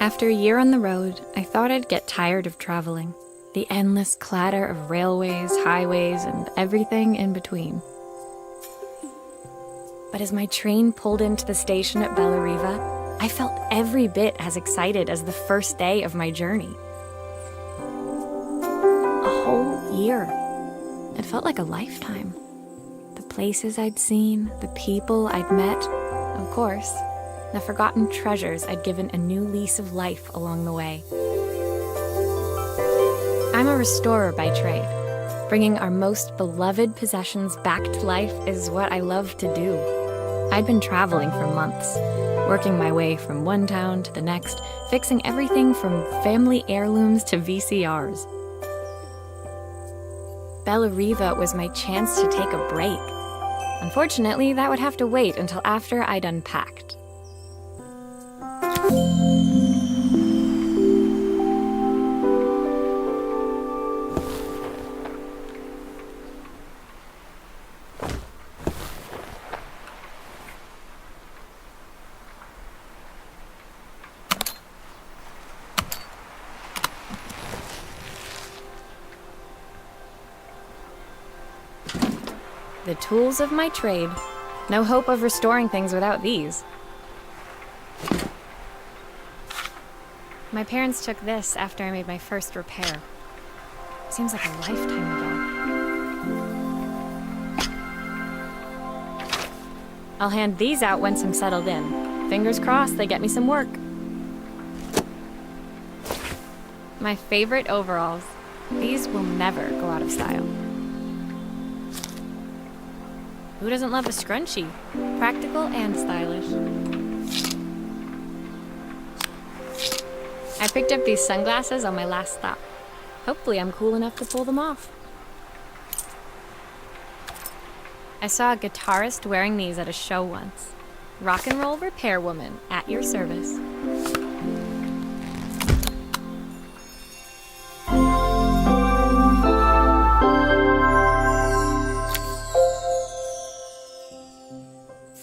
After a year on the road, I thought I'd get tired of traveling. The endless clatter of railways, highways, and everything in between. But as my train pulled into the station at Bellariva, I felt every bit as excited as the first day of my journey. A whole year. It felt like a lifetime. The places I'd seen, the people I'd met, of course, the forgotten treasures I'd given a new lease of life along the way. I'm a restorer by trade. Bringing our most beloved possessions back to life is what I love to do. I'd been traveling for months, working my way from one town to the next, fixing everything from family heirlooms to VCRs. Bellariva was my chance to take a break. Unfortunately, that would have to wait until after I'd unpacked. The tools of my trade. No hope of restoring things without these. My parents took this after I made my first repair. Seems like a lifetime ago. I'll hand these out once I'm settled in. Fingers crossed they get me some work. My favorite overalls. These will never go out of style. Who doesn't love a scrunchie? Practical and stylish. I picked up these sunglasses on my last stop. Hopefully I'm cool enough to pull them off. I saw a guitarist wearing these at a show once. Rock and roll repair woman, at your service.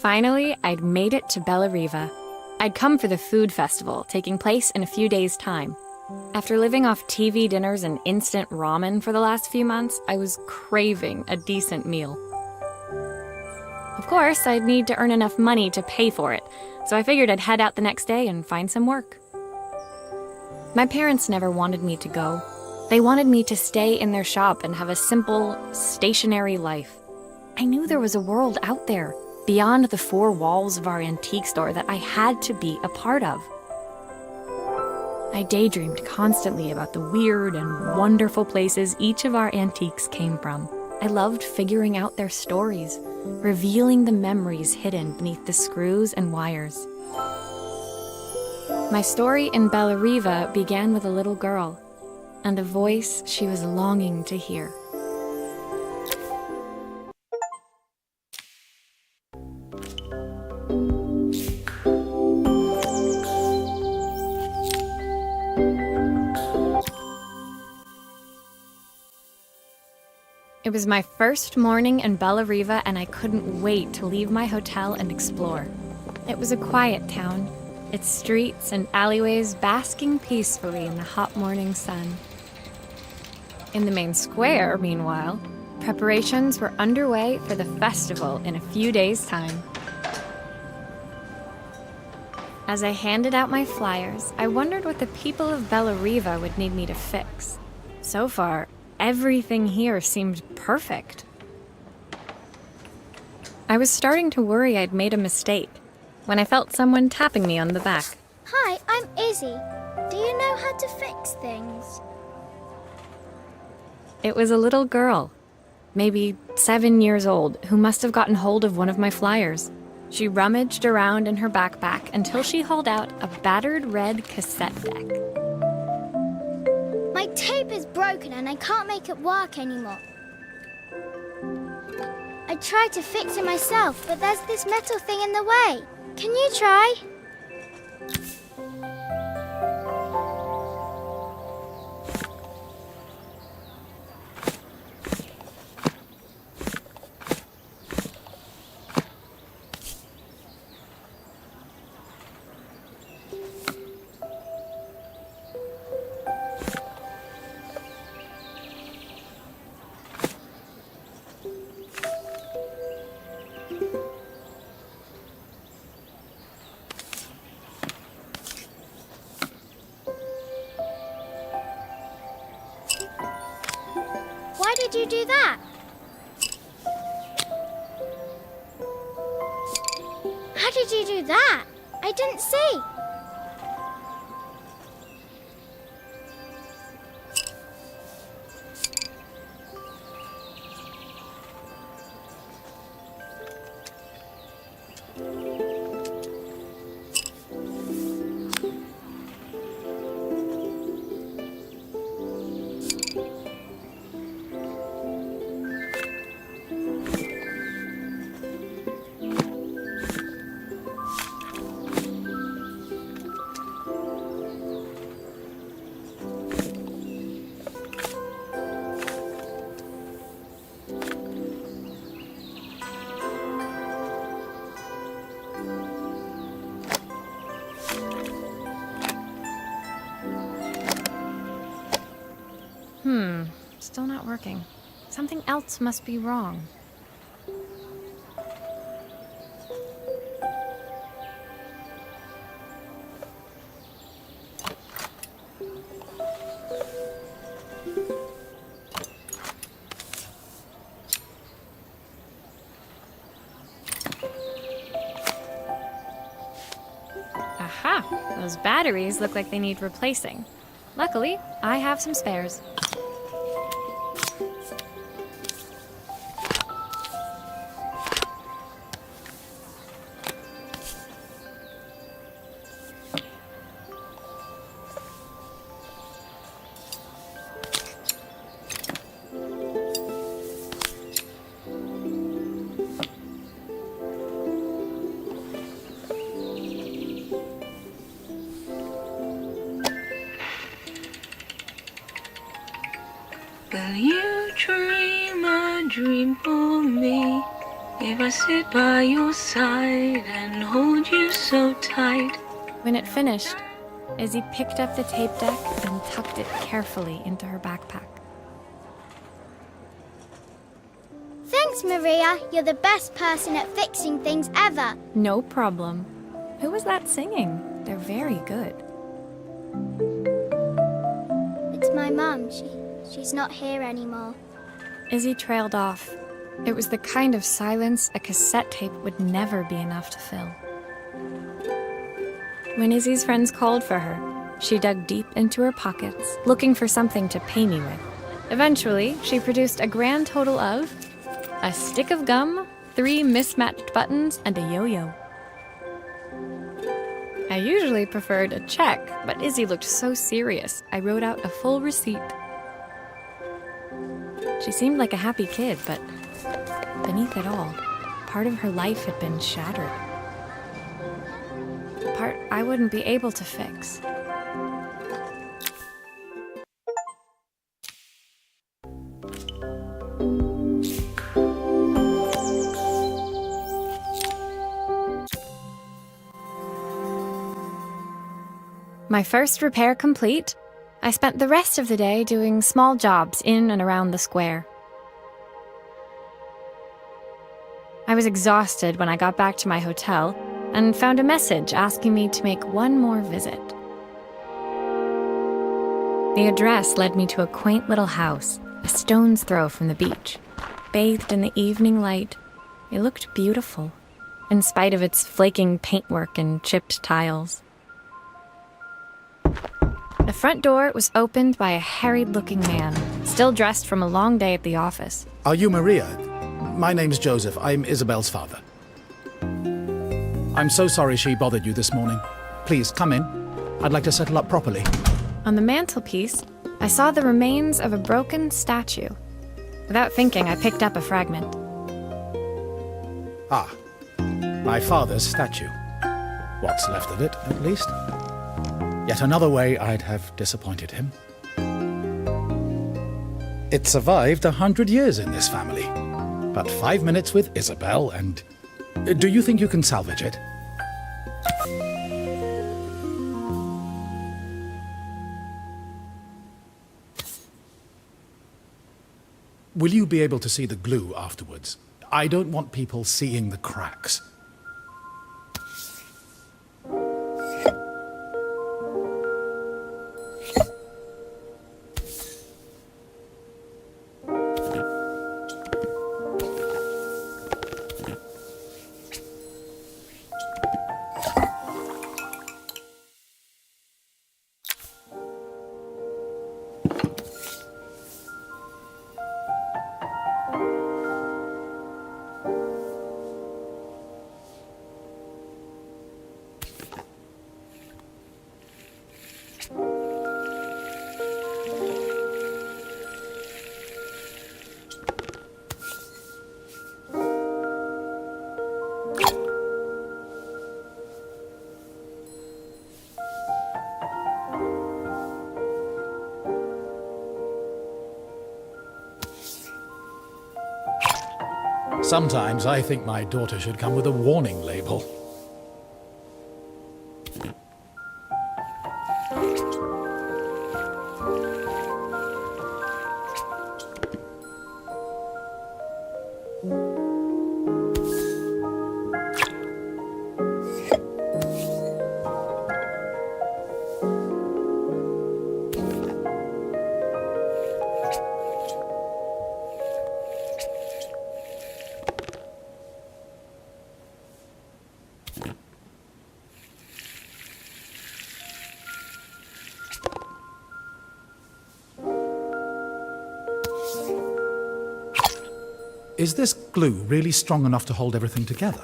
Finally, I'd made it to Bellariva. I'd come for the food festival, taking place in a few days' time. After living off TV dinners and instant ramen for the last few months, I was craving a decent meal. Of course, I'd need to earn enough money to pay for it, so I figured I'd head out the next day and find some work. My parents never wanted me to go. They wanted me to stay in their shop and have a simple, stationary life. I knew there was a world out there, beyond the four walls of our antique store, that I had to be a part of. I daydreamed constantly about the weird and wonderful places each of our antiques came from. I loved figuring out their stories, revealing the memories hidden beneath the screws and wires. My story in Bellariva began with a little girl, and a voice she was longing to hear. It was my first morning in Bellariva, and I couldn't wait to leave my hotel and explore. It was a quiet town, its streets and alleyways basking peacefully in the hot morning sun. In the main square, meanwhile, preparations were underway for the festival in a few days' time. As I handed out my flyers, I wondered what the people of Bellariva would need me to fix. So far, everything here seemed perfect. I was starting to worry I'd made a mistake when I felt someone tapping me on the back. Hi, I'm Izzy. Do you know how to fix things? It was a little girl, maybe 7 years old, who must have gotten hold of one of my flyers. She rummaged around in her backpack until she hauled out a battered red cassette deck. My tape is broken and I can't make it work anymore. I tried to fix it myself, but there's this metal thing in the way. Can you try? did you do that? How did you do that? I didn't see. Still not working. Something else must be wrong. Aha! Those batteries look like they need replacing. Luckily, I have some spares. Will you dream a dream for me? If I sit by your side and hold you so tight. When it finished, Izzy picked up the tape deck and tucked it carefully into her backpack. Thanks, Maria. You're the best person at fixing things ever. No problem. Who was that singing? They're very good. It's my mum. She's not here anymore. Izzy trailed off. It was the kind of silence a cassette tape would never be enough to fill. When Izzy's friends called for her, she dug deep into her pockets, looking for something to pay me with. Eventually, she produced a grand total of a stick of gum, 3 mismatched buttons, and a yo-yo. I usually preferred a check, but Izzy looked so serious, I wrote out a full receipt. She seemed like a happy kid, but beneath it all, part of her life had been shattered. Part I wouldn't be able to fix. My first repair complete, I spent the rest of the day doing small jobs in and around the square. I was exhausted when I got back to my hotel and found a message asking me to make one more visit. The address led me to a quaint little house, a stone's throw from the beach. Bathed in the evening light, it looked beautiful, in spite of its flaking paintwork and chipped tiles. The front door was opened by a harried-looking man, still dressed from a long day at the office. Are you Maria? My name's Joseph. I'm Isabel's father. I'm so sorry she bothered you this morning. Please, come in. I'd like to settle up properly. On the mantelpiece, I saw the remains of a broken statue. Without thinking, I picked up a fragment. Ah, my father's statue. What's left of it, at least. Yet another way I'd have disappointed him. It survived 100 years in this family. But 5 minutes with Isabel and... Do you think you can salvage it? Will you be able to see the glue afterwards? I don't want people seeing the cracks. Sometimes I think my daughter should come with a warning label. Is this glue really strong enough to hold everything together?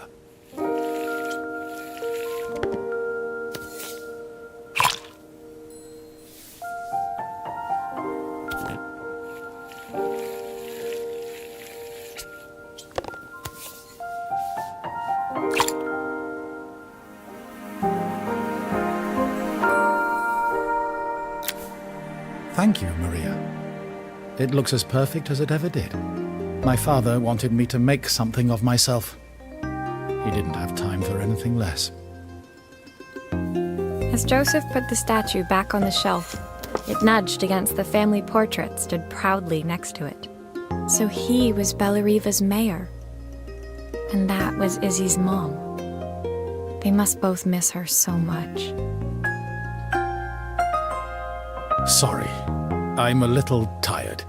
Thank you, Maria. It looks as perfect as it ever did. My father wanted me to make something of myself. He didn't have time for anything less. As Joseph put the statue back on the shelf, it nudged against the family portrait stood proudly next to it. So he was Bellariva's mayor. And that was Izzy's mom. They must both miss her so much. Sorry, I'm a little tired.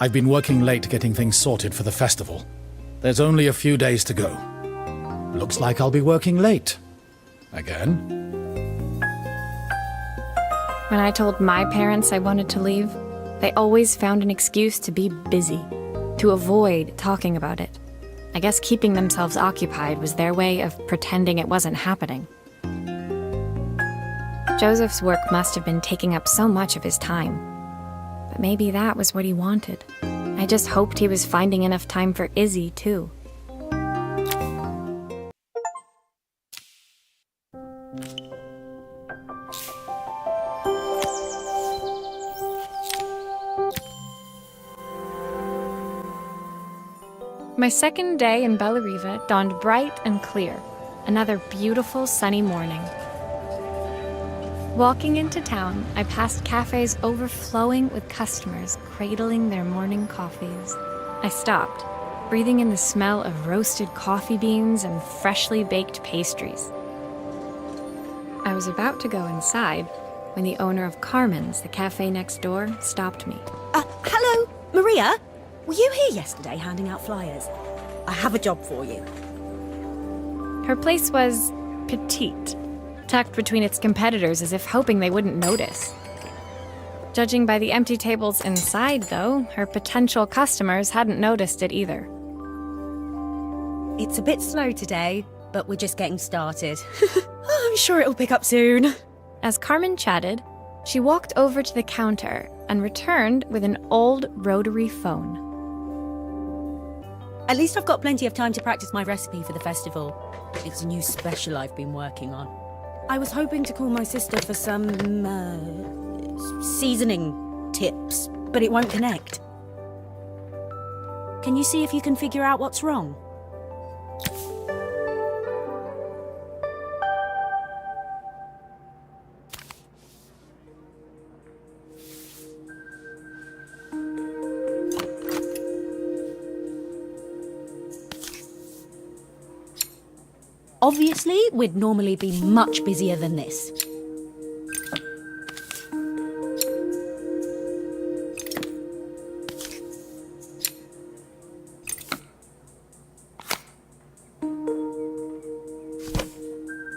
I've been working late getting things sorted for the festival. There's only a few days to go. Looks like I'll be working late. Again. When I told my parents I wanted to leave, they always found an excuse to be busy, to avoid talking about it. I guess keeping themselves occupied was their way of pretending it wasn't happening. Joseph's work must have been taking up so much of his time. But maybe that was what he wanted. I just hoped he was finding enough time for Izzy, too. My second day in Bellariva dawned bright and clear. Another beautiful sunny morning. Walking into town, I passed cafes overflowing with customers cradling their morning coffees. I stopped, breathing in the smell of roasted coffee beans and freshly baked pastries. I was about to go inside when the owner of Carmen's, the cafe next door, stopped me. Hello, Maria? Were you here yesterday handing out flyers? I have a job for you. Her place was petite, tucked between its competitors as if hoping they wouldn't notice. Judging by the empty tables inside, though, her potential customers hadn't noticed it either. It's a bit slow today, but we're just getting started. I'm sure it'll pick up soon. As Carmen chatted, she walked over to the counter and returned with an old rotary phone. At least I've got plenty of time to practice my recipe for the festival. It's a new special I've been working on. I was hoping to call my sister for some, seasoning tips, but it won't connect. Can you see if you can figure out what's wrong? Obviously, we'd normally be much busier than this.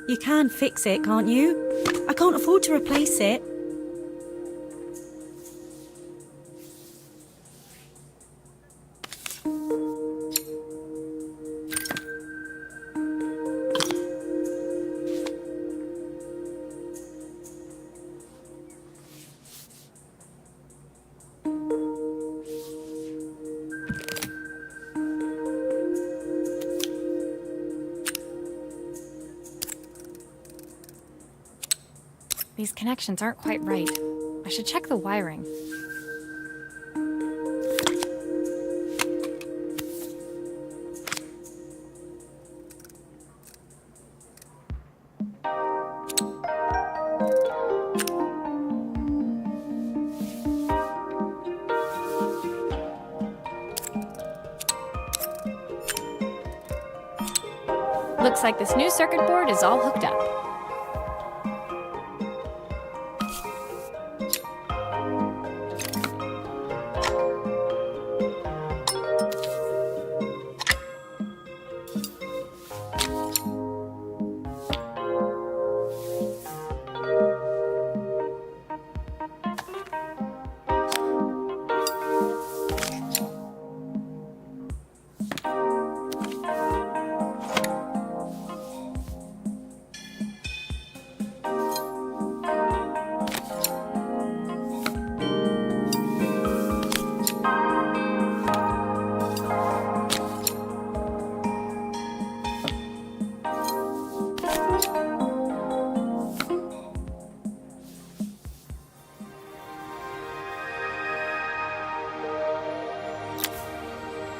You can fix it, can't you? I can't afford to replace it. These connections aren't quite right. I should check the wiring. Looks like this new circuit board is all hooked up.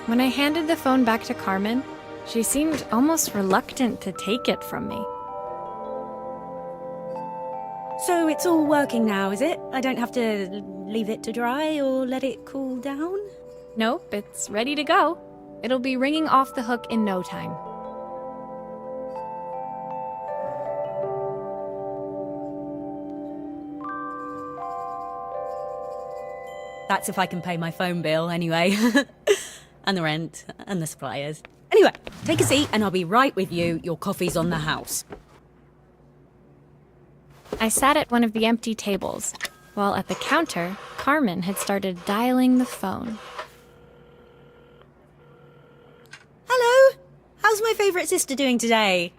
When I handed the phone back to Carmen, she seemed almost reluctant to take it from me. So it's all working now, is it? I don't have to leave it to dry or let it cool down? Nope, it's ready to go. It'll be ringing off the hook in no time. That's if I can pay my phone bill, anyway. And the rent, and the suppliers. Anyway, take a seat and I'll be right with you. Your coffee's on the house. I sat at one of the empty tables, while at the counter, Carmen had started dialing the phone. Hello? How's my favourite sister doing today?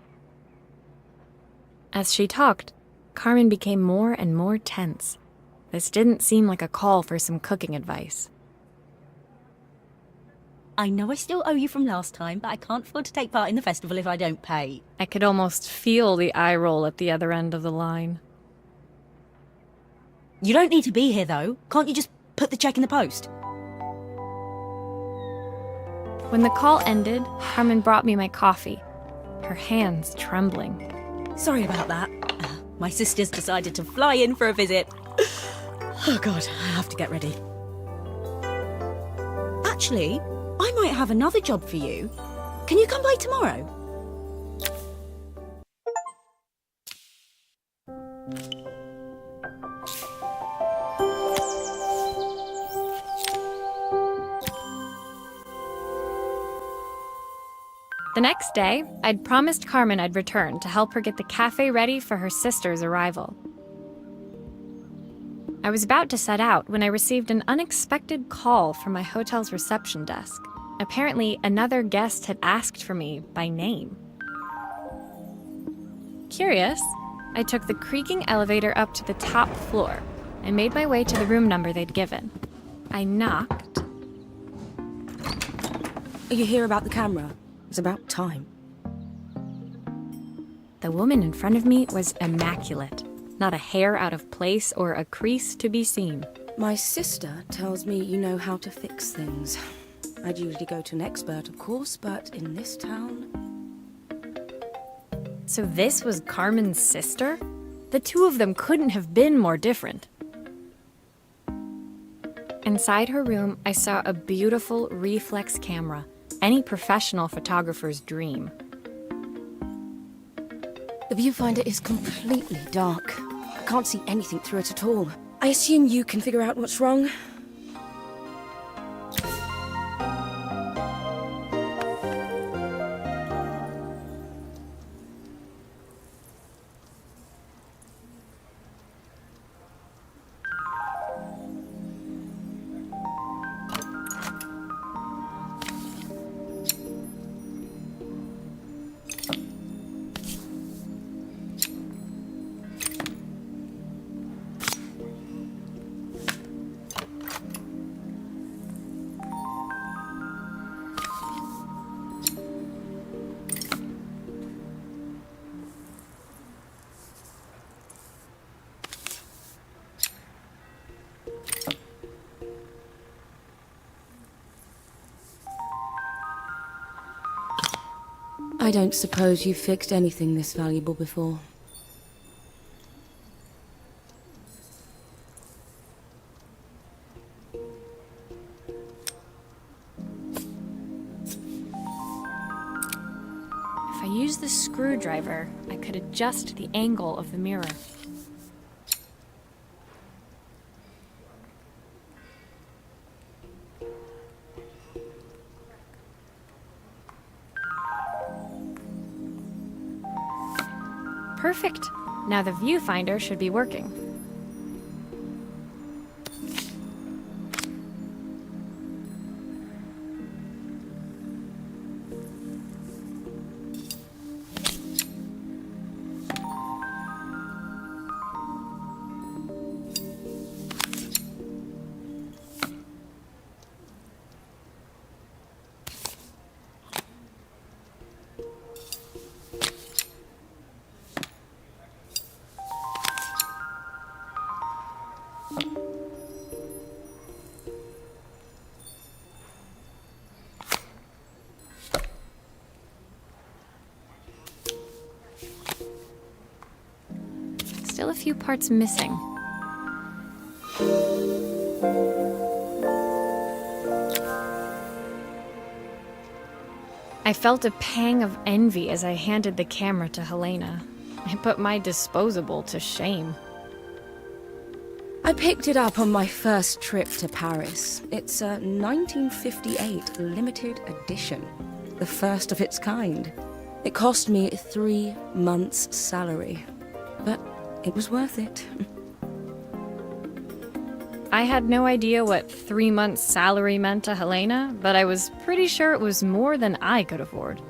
As she talked, Carmen became more and more tense. This didn't seem like a call for some cooking advice. I know I still owe you from last time, but I can't afford to take part in the festival if I don't pay. I could almost feel the eye roll at the other end of the line. You don't need to be here, though. Can't you just put the check in the post? When the call ended, Carmen brought me my coffee, her hands trembling. Sorry about that. My sister's decided to fly in for a visit. Oh God, I have to get ready. Actually, I might have another job for you. Can you come by tomorrow? The next day, I'd promised Carmen I'd return to help her get the cafe ready for her sister's arrival. I was about to set out when I received an unexpected call from my hotel's reception desk. Apparently, another guest had asked for me by name. Curious, I took the creaking elevator up to the top floor and made my way to the room number they'd given. I knocked. Are you here about the camera? It's about time. The woman in front of me was immaculate. Not a hair out of place or a crease to be seen. My sister tells me you know how to fix things. I'd usually go to an expert, of course, but in this town... So this was Carmen's sister? The two of them couldn't have been more different. Inside her room, I saw a beautiful reflex camera, any professional photographer's dream. The viewfinder is completely dark. I can't see anything through it at all. I assume you can figure out what's wrong. I don't suppose you've fixed anything this valuable before. If I use the screwdriver, I could adjust the angle of the mirror. Perfect. Now the viewfinder should be working. Still a few parts missing. I felt a pang of envy as I handed the camera to Helena. It put my disposable to shame. I picked it up on my first trip to Paris. It's a 1958 limited edition, the first of its kind. It cost me 3 months' salary, but it was worth it. I had no idea what 3 months' salary meant to Helena, but I was pretty sure it was more than I could afford.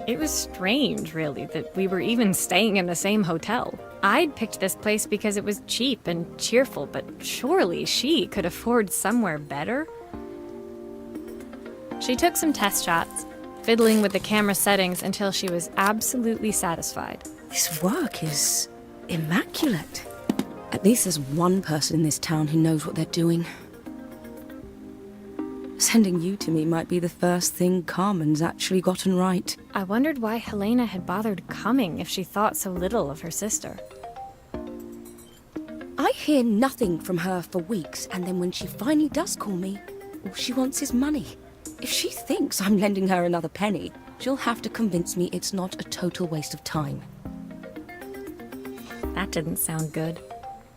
It was strange, really, that we were even staying in the same hotel. I'd picked this place because it was cheap and cheerful, but surely she could afford somewhere better? She took some test shots, fiddling with the camera settings until she was absolutely satisfied. This work is immaculate. At least there's one person in this town who knows what they're doing. Sending you to me might be the first thing Carmen's actually gotten right. I wondered why Helena had bothered coming if she thought so little of her sister. I hear nothing from her for weeks, and then when she finally does call me, all she wants is money. If she thinks I'm lending her another penny, she'll have to convince me it's not a total waste of time. That didn't sound good.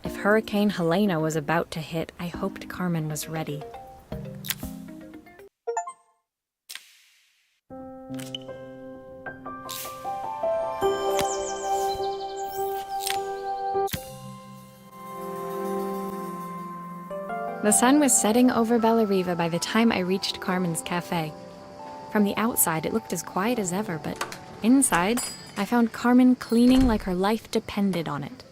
If Hurricane Helena was about to hit, I hoped Carmen was ready. The sun was setting over Bella Riva by the time I reached Carmen's cafe. From the outside, it looked as quiet as ever, but inside, I found Carmen cleaning like her life depended on it.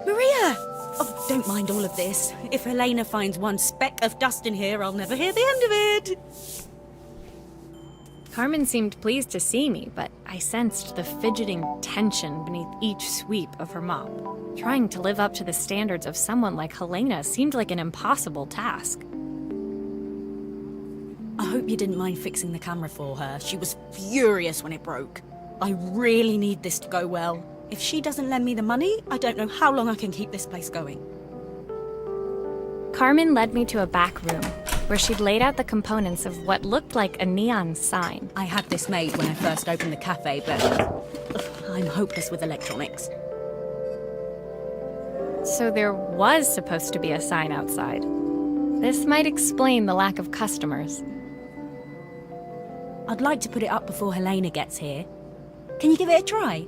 Maria! Oh, don't mind all of this. If Helena finds one speck of dust in here, I'll never hear the end of it. Carmen seemed pleased to see me, but I sensed the fidgeting tension beneath each sweep of her mop. Trying to live up to the standards of someone like Helena seemed like an impossible task. I hope you didn't mind fixing the camera for her. She was furious when it broke. I really need this to go well. If she doesn't lend me the money, I don't know how long I can keep this place going. Carmen led me to a back room, where she'd laid out the components of what looked like a neon sign. I had this made when I first opened the cafe, but I'm hopeless with electronics. So there was supposed to be a sign outside. This might explain the lack of customers. I'd like to put it up before Helena gets here. Can you give it a try?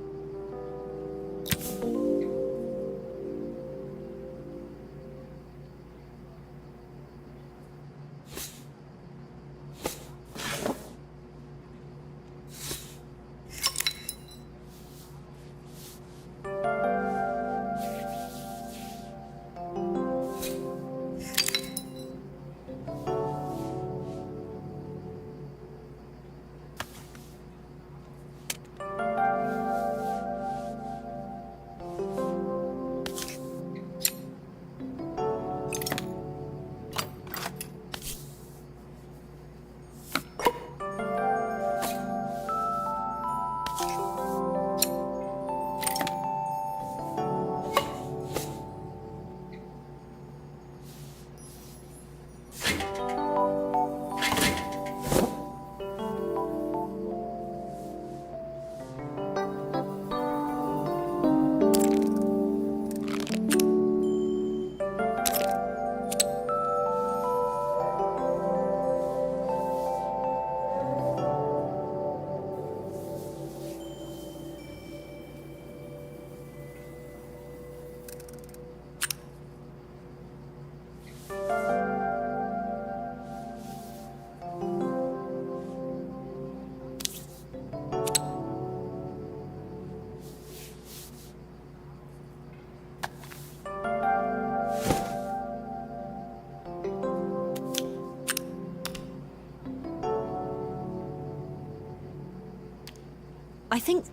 I think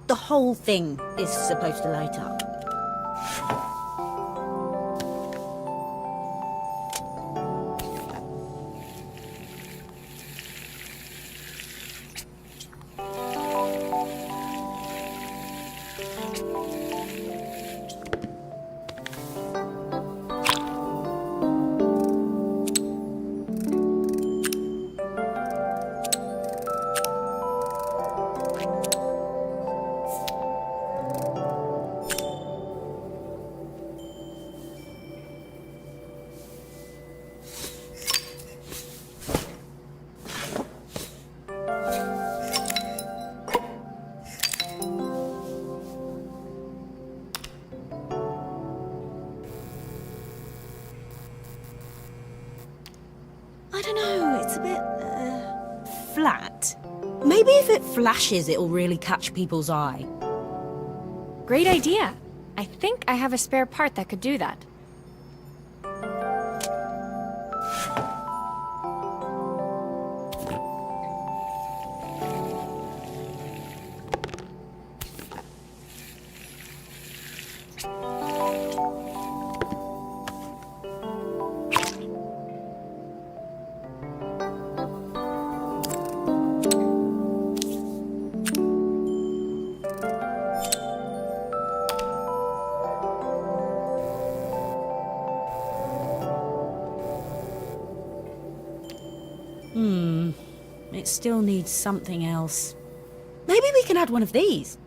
the whole thing is supposed to light up. I don't know, it's a bit, flat. Maybe if it flashes, it'll really catch people's eye. Great idea. I think I have a spare part that could do that. It still needs something else. Maybe we can add one of these.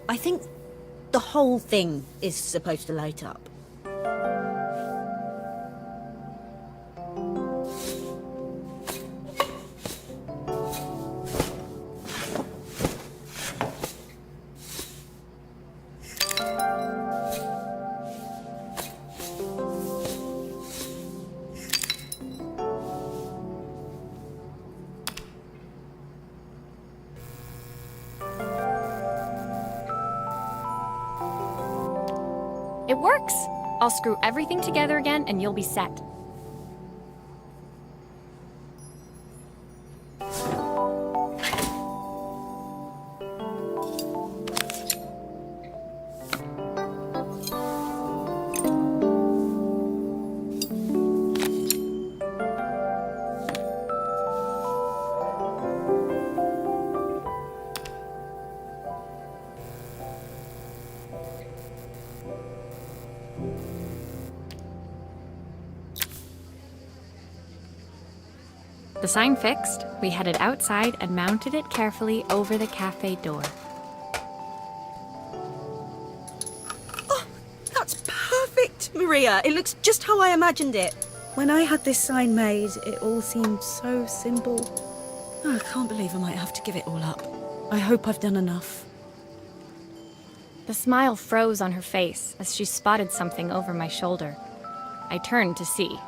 I think the whole thing is supposed to light up. It works! I'll screw everything together again and you'll be set. The sign fixed, we headed outside and mounted it carefully over the cafe door. Oh, that's perfect, Maria. It looks just how I imagined it. When I had this sign made, it all seemed so simple. Oh, I can't believe I might have to give it all up. I hope I've done enough. The smile froze on her face as she spotted something over my shoulder. I turned to see.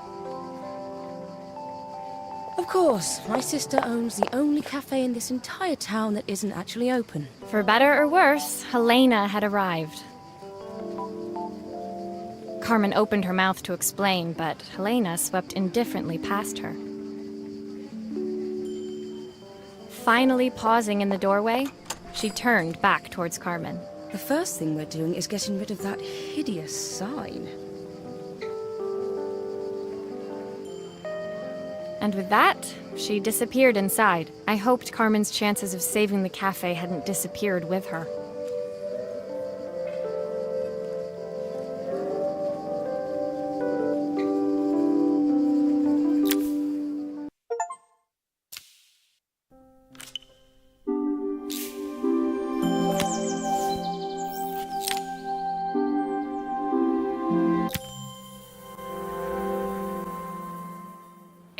Of course, my sister owns the only cafe in this entire town that isn't actually open. For better or worse, Helena had arrived. Carmen opened her mouth to explain, but Helena swept indifferently past her. Finally pausing in the doorway, she turned back towards Carmen. The first thing we're doing is getting rid of that hideous sign. And with that, she disappeared inside. I hoped Carmen's chances of saving the cafe hadn't disappeared with her.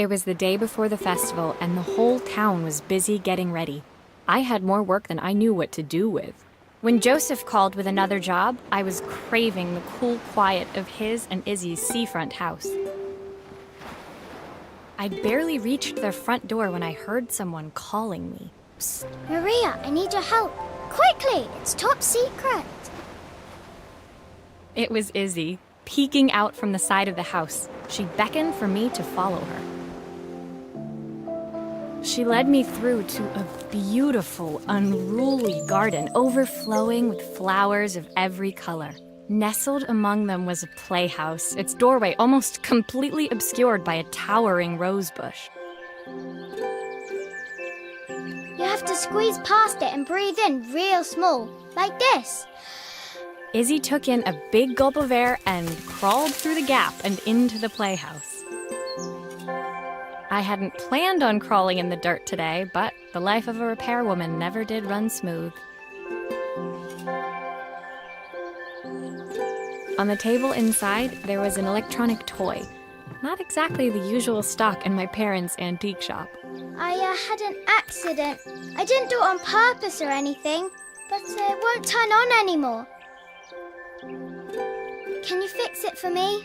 It was the day before the festival, and the whole town was busy getting ready. I had more work than I knew what to do with. When Joseph called with another job, I was craving the cool quiet of his and Izzy's seafront house. I'd barely reached their front door when I heard someone calling me. Psst, Maria, I need your help. Quickly, it's top secret. It was Izzy, peeking out from the side of the house. She beckoned for me to follow her. She led me through to a beautiful, unruly garden overflowing with flowers of every color. Nestled among them was a playhouse, its doorway almost completely obscured by a towering rose bush. You have to squeeze past it and breathe in real small, like this. Izzy took in a big gulp of air and crawled through the gap and into the playhouse. I hadn't planned on crawling in the dirt today, but the life of a repairwoman never did run smooth. On the table inside, there was an electronic toy. Not exactly the usual stock in my parents' antique shop. I had an accident. I didn't do it on purpose or anything, but it won't turn on anymore. Can you fix it for me?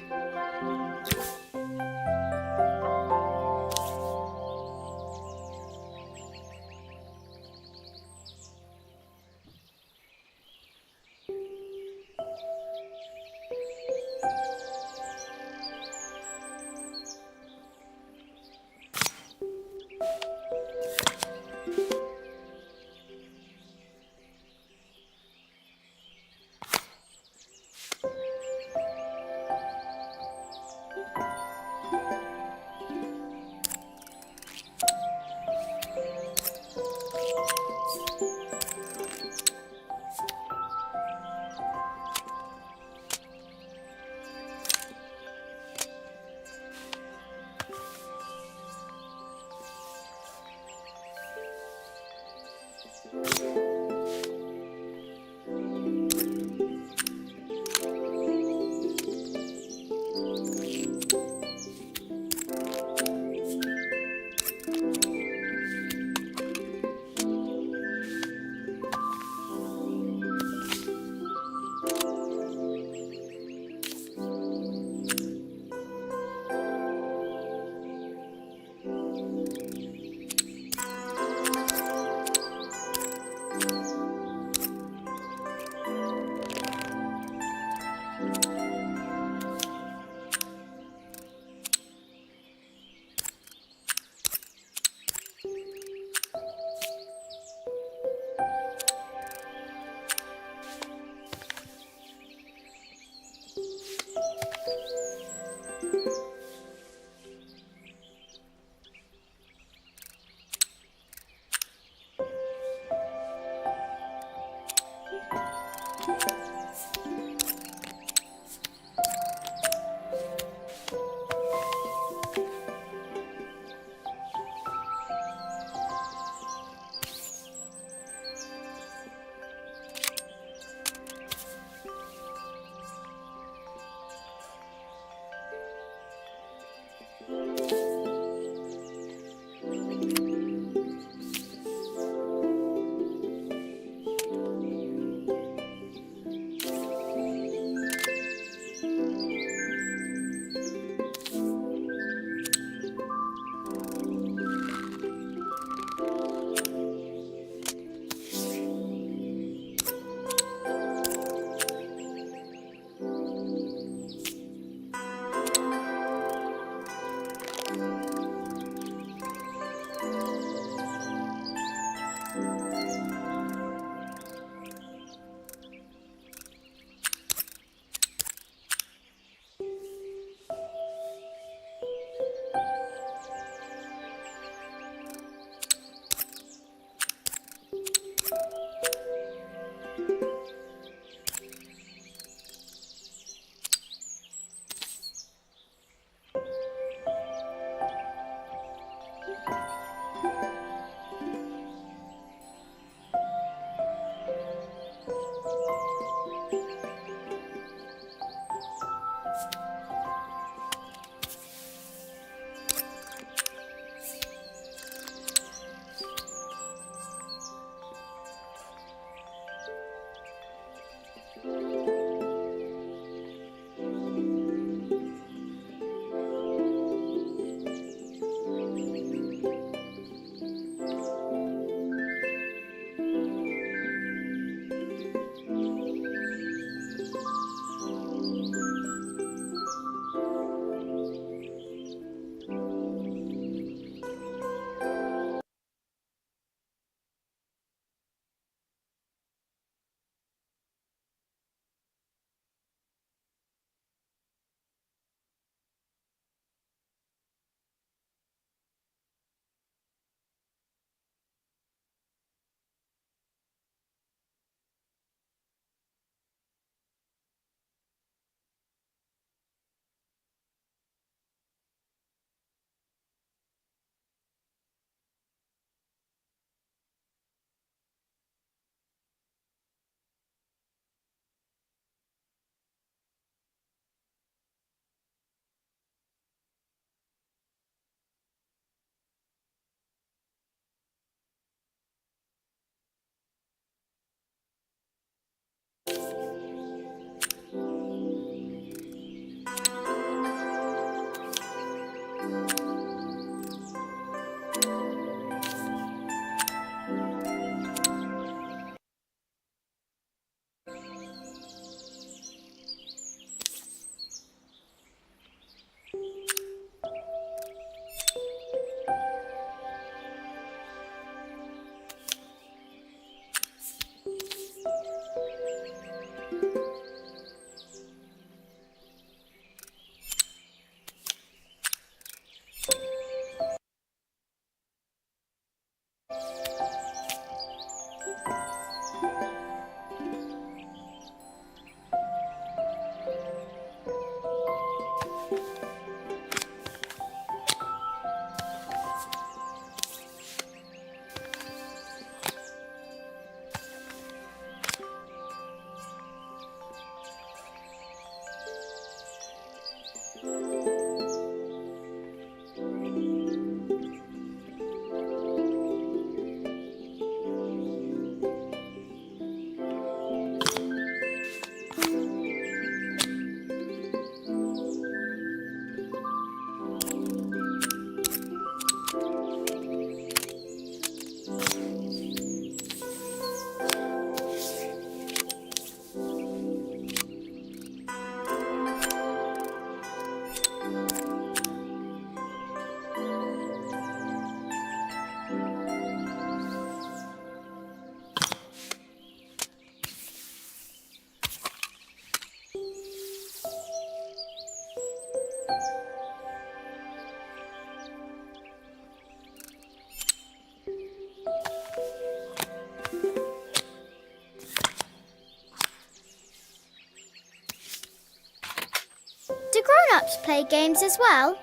grown-ups play games as well?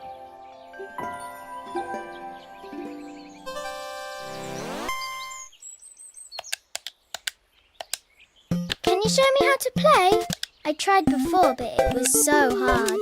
Can you show me how to play? I tried before, but it was so hard.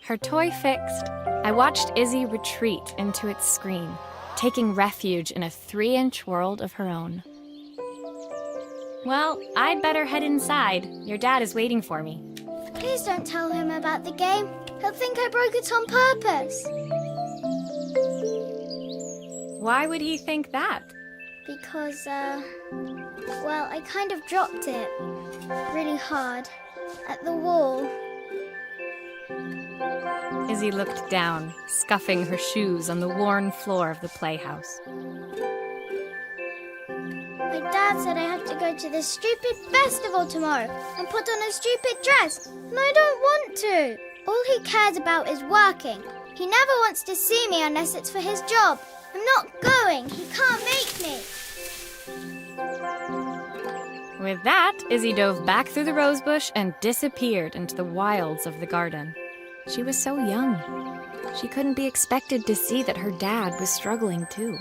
Her toy fixed, I watched Izzy retreat into its screen, taking refuge in a 3-inch world of her own. Well, I'd better head inside. Your dad is waiting for me. Please don't tell him about the game. He'll think I broke it on purpose. Why would he think that? Because, well, I kind of dropped it really hard at the wall. Izzy looked down, scuffing her shoes on the worn floor of the playhouse. My dad said I have to go to this stupid festival tomorrow and put on a stupid dress, and I don't want to. All he cares about is working. He never wants to see me unless it's for his job. I'm not going. He can't make me. With that, Izzy dove back through the rosebush and disappeared into the wilds of the garden. She was so young. She couldn't be expected to see that her dad was struggling too.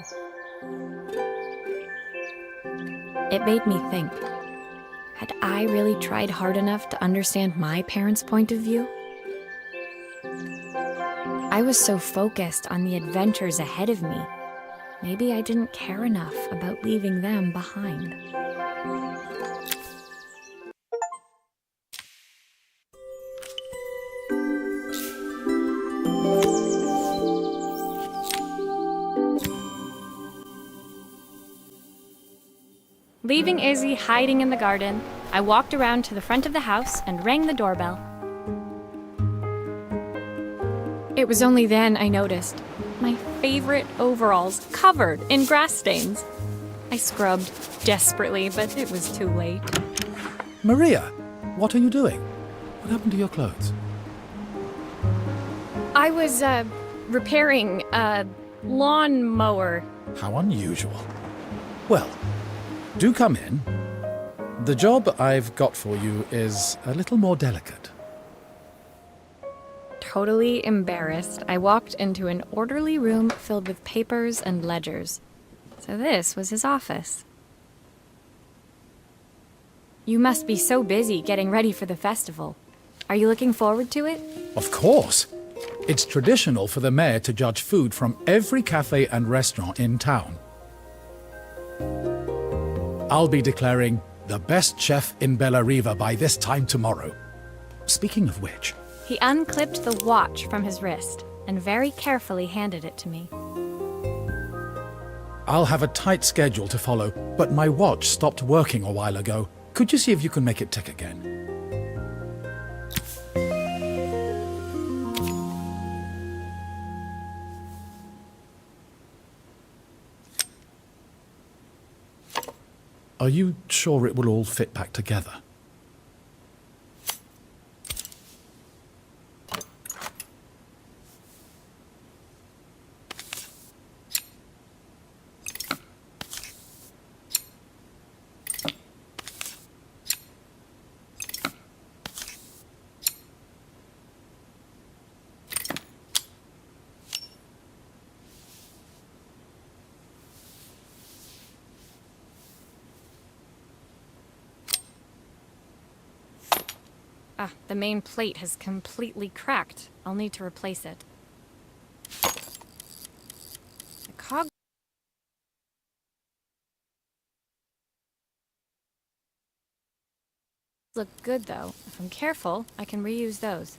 It made me think, had I really tried hard enough to understand my parents' point of view? I was so focused on the adventures ahead of me. Maybe I didn't care enough about leaving them behind. Leaving Izzy hiding in the garden, I walked around to the front of the house and rang the doorbell. It was only then I noticed my favorite overalls covered in grass stains. I scrubbed desperately, but it was too late. Maria, what are you doing? What happened to your clothes? I was, repairing a lawnmower. How unusual. Well, do come in. The job I've got for you is a little more delicate. Totally embarrassed, I walked into an orderly room filled with papers and ledgers. So this was his office. You must be so busy getting ready for the festival. Are you looking forward to it? Of course. It's traditional for the mayor to judge food from every cafe and restaurant in town. I'll be declaring the best chef in Bellariva by this time tomorrow. Speaking of which... He unclipped the watch from his wrist and very carefully handed it to me. I'll have a tight schedule to follow, but my watch stopped working a while ago. Could you see if you can make it tick again? Are you sure it will all fit back together? The main plate has completely cracked. I'll need to replace it. The cog look good though. If I'm careful, I can reuse those.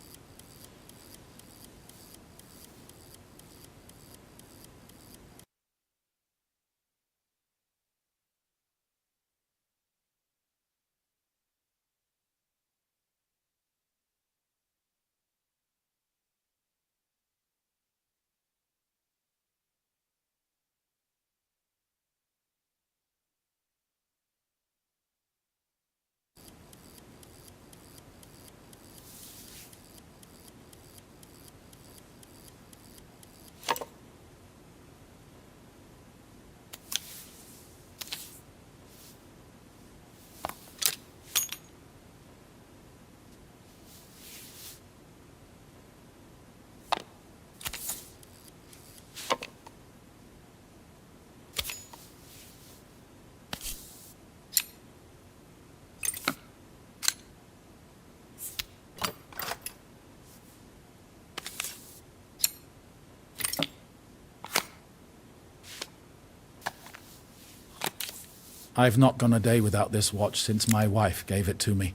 I've not gone a day without this watch since my wife gave it to me.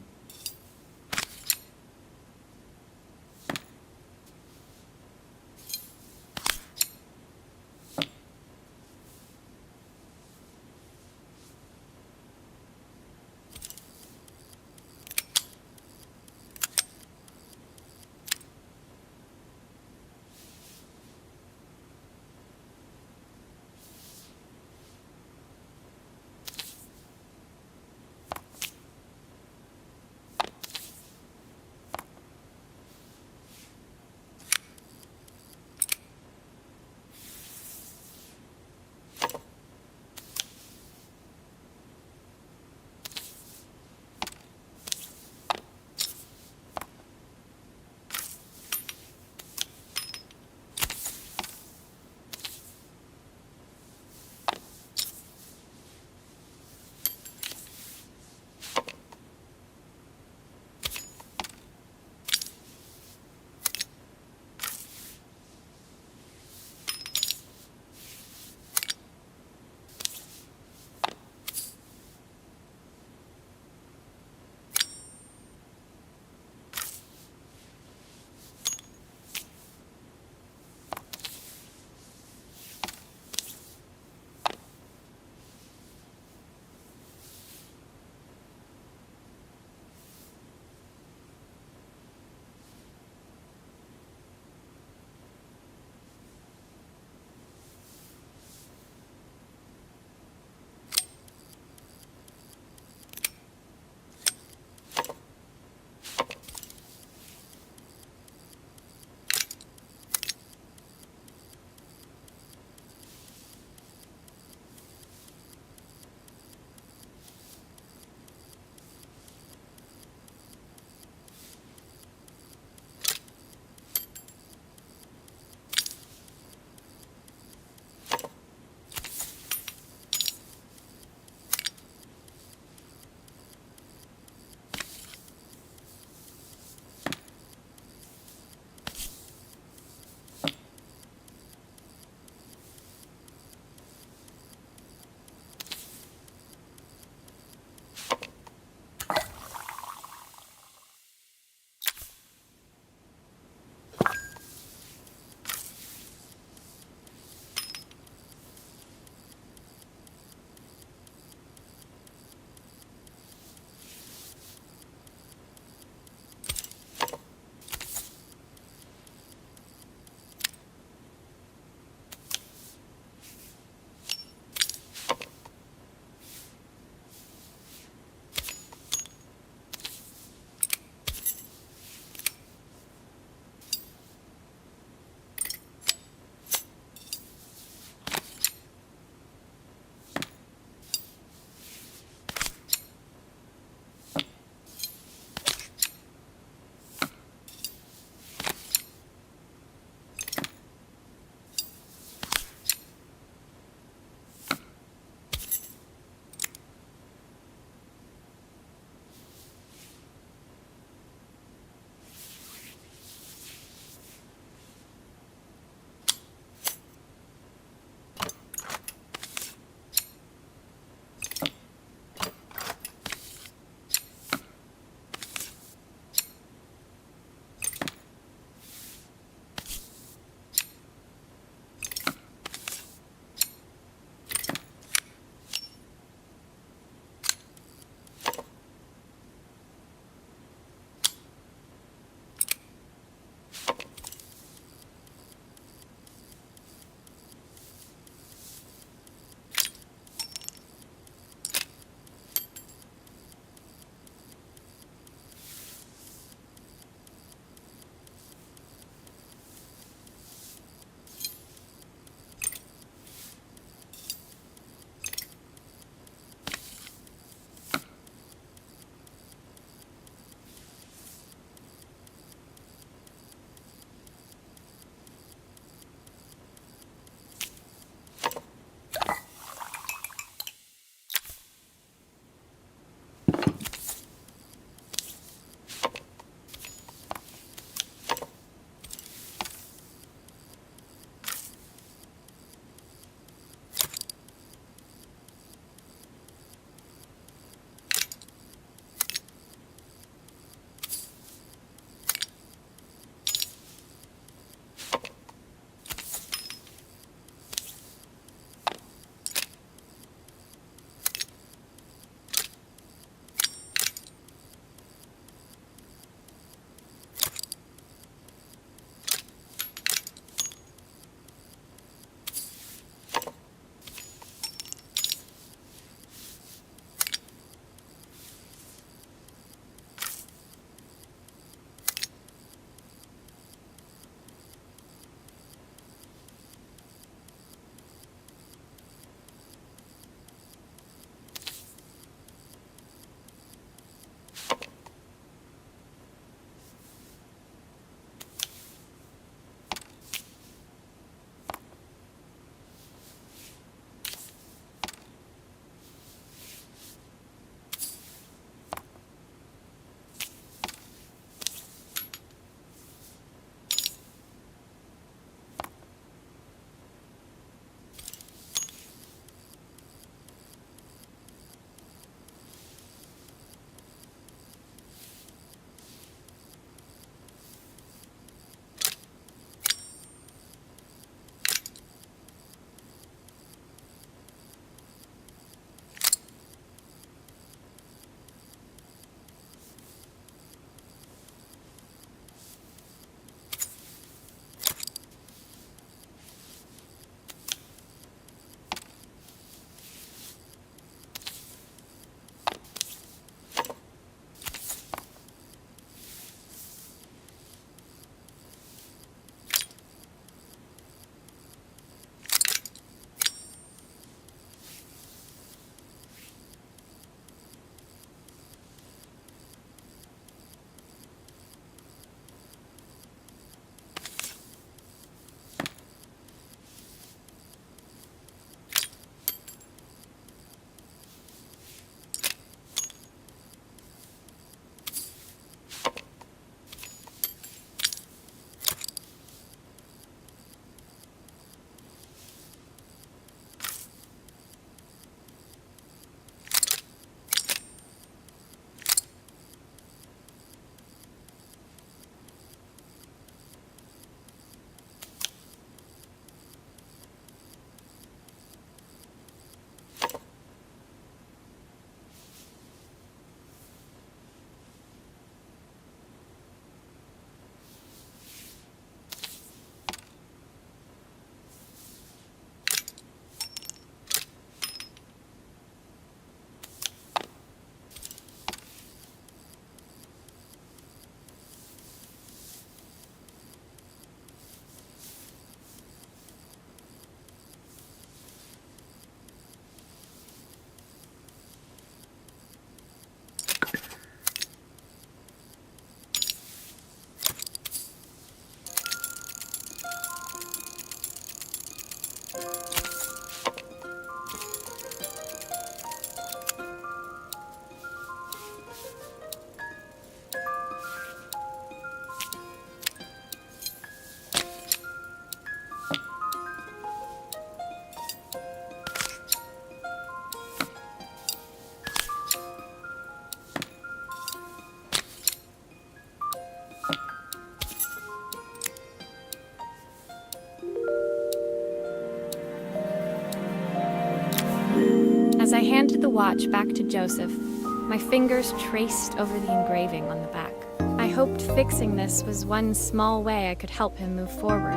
watch back to Joseph. My fingers traced over the engraving on the back. I hoped fixing this was one small way I could help him move forward.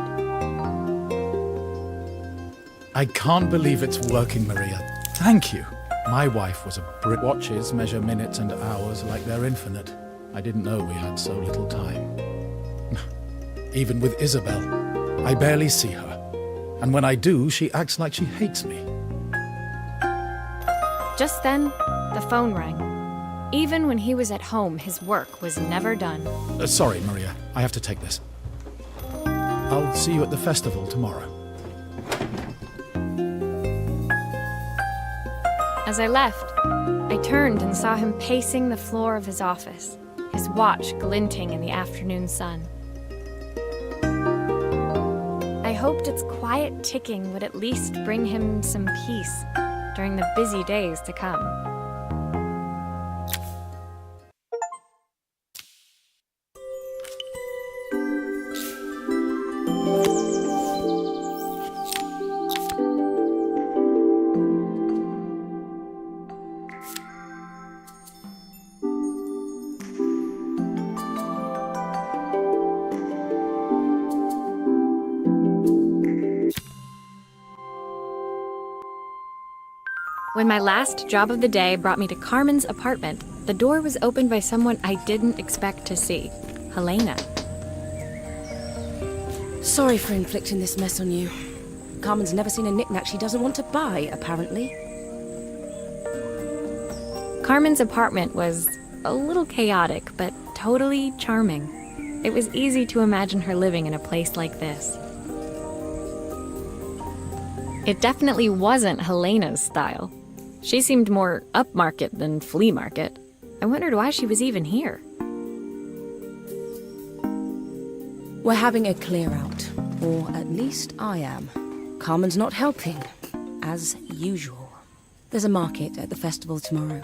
I can't believe it's working, Maria. Thank you. My wife was a Brit. Watches measure minutes and hours like they're infinite. I didn't know we had so little time. Even with Isabel, I barely see her. And when I do, she acts like she hates me. Just then, the phone rang. Even when he was at home, his work was never done. Sorry, Maria. I have to take this. I'll see you at the festival tomorrow. As I left, I turned and saw him pacing the floor of his office, his watch glinting in the afternoon sun. I hoped its quiet ticking would at least bring him some peace during the busy days to come. When my last job of the day brought me to Carmen's apartment, the door was opened by someone I didn't expect to see, Helena. Sorry for inflicting this mess on you. Carmen's never seen a knick-knack she doesn't want to buy, apparently. Carmen's apartment was a little chaotic, but totally charming. It was easy to imagine her living in a place like this. It definitely wasn't Helena's style. She seemed more upmarket than flea market. I wondered why she was even here. We're having a clear-out, or at least I am. Carmen's not helping, as usual. There's a market at the festival tomorrow.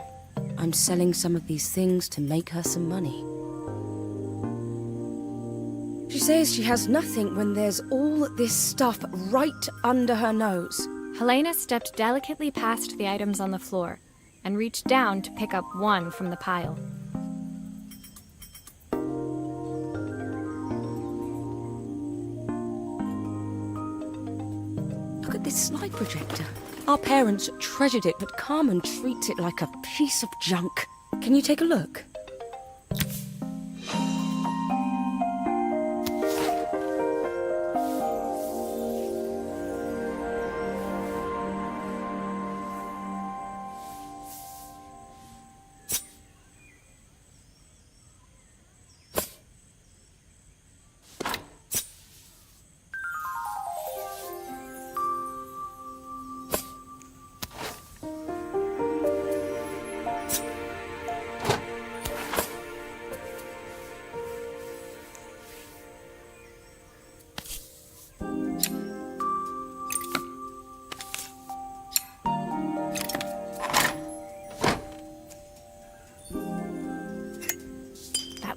I'm selling some of these things to make her some money. She says she has nothing when there's all this stuff right under her nose. Helena stepped delicately past the items on the floor and reached down to pick up one from the pile. Look at this slide projector. Our parents treasured it, but Carmen treats it like a piece of junk. Can you take a look?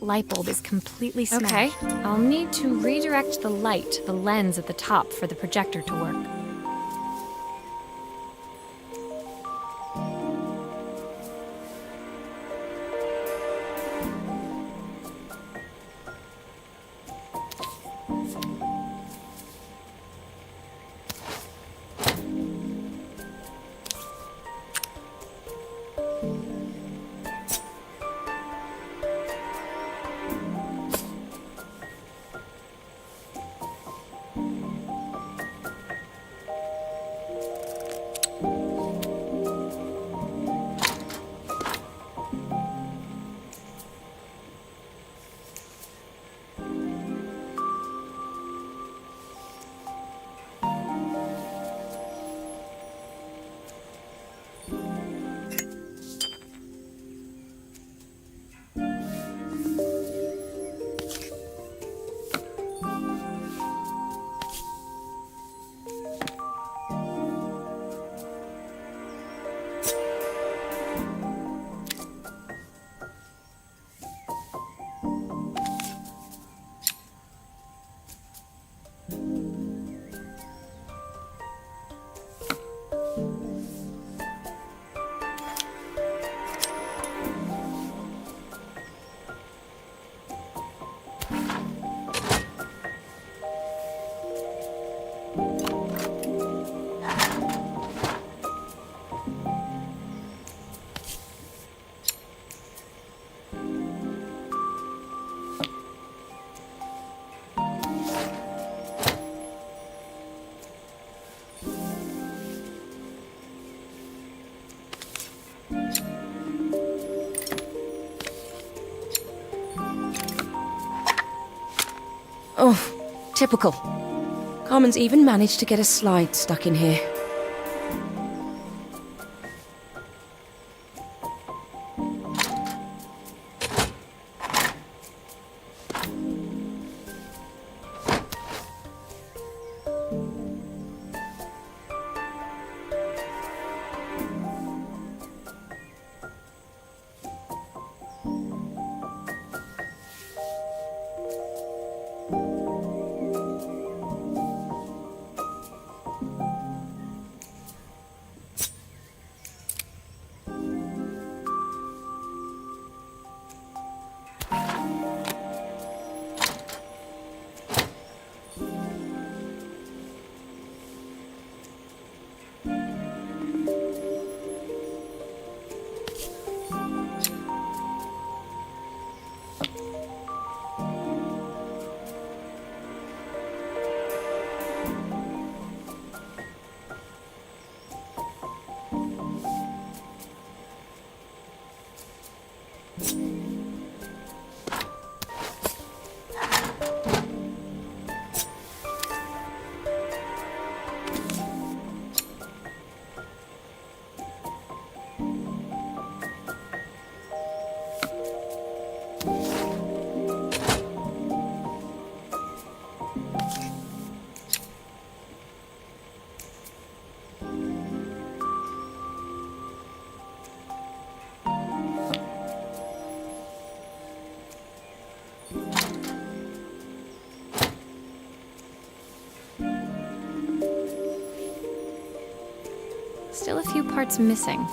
Light bulb is completely smashed. Okay, I'll need to redirect the light to the lens at the top for the projector to work. Typical. Carmen's even managed to get a slide stuck in here. Still a few parts missing.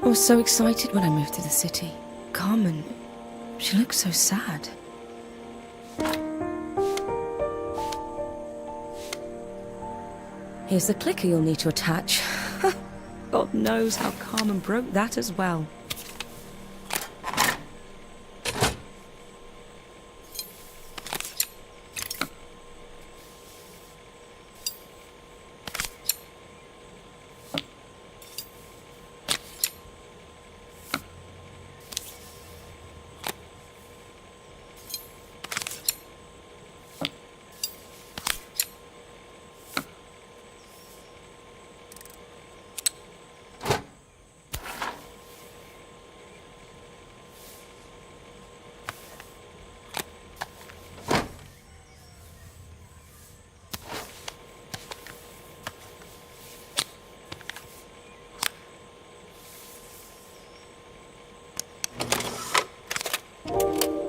I was so excited when I moved to the city. Carmen, she looked so sad. Here's the clicker you'll need to attach. God knows how Carmen broke that as well.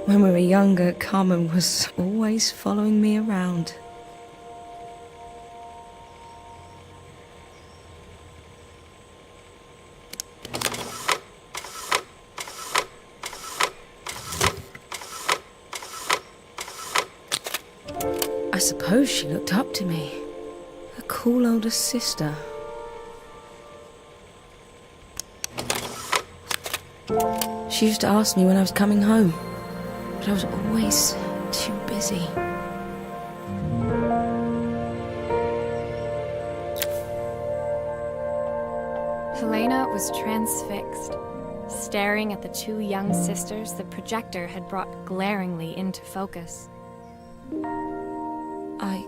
When we were younger, Carmen was always following me around. I suppose she looked up to me. A cool older sister. She used to ask me when I was coming home, but I was always too busy. Helena was transfixed, staring at the two young sisters the projector had brought glaringly into focus. I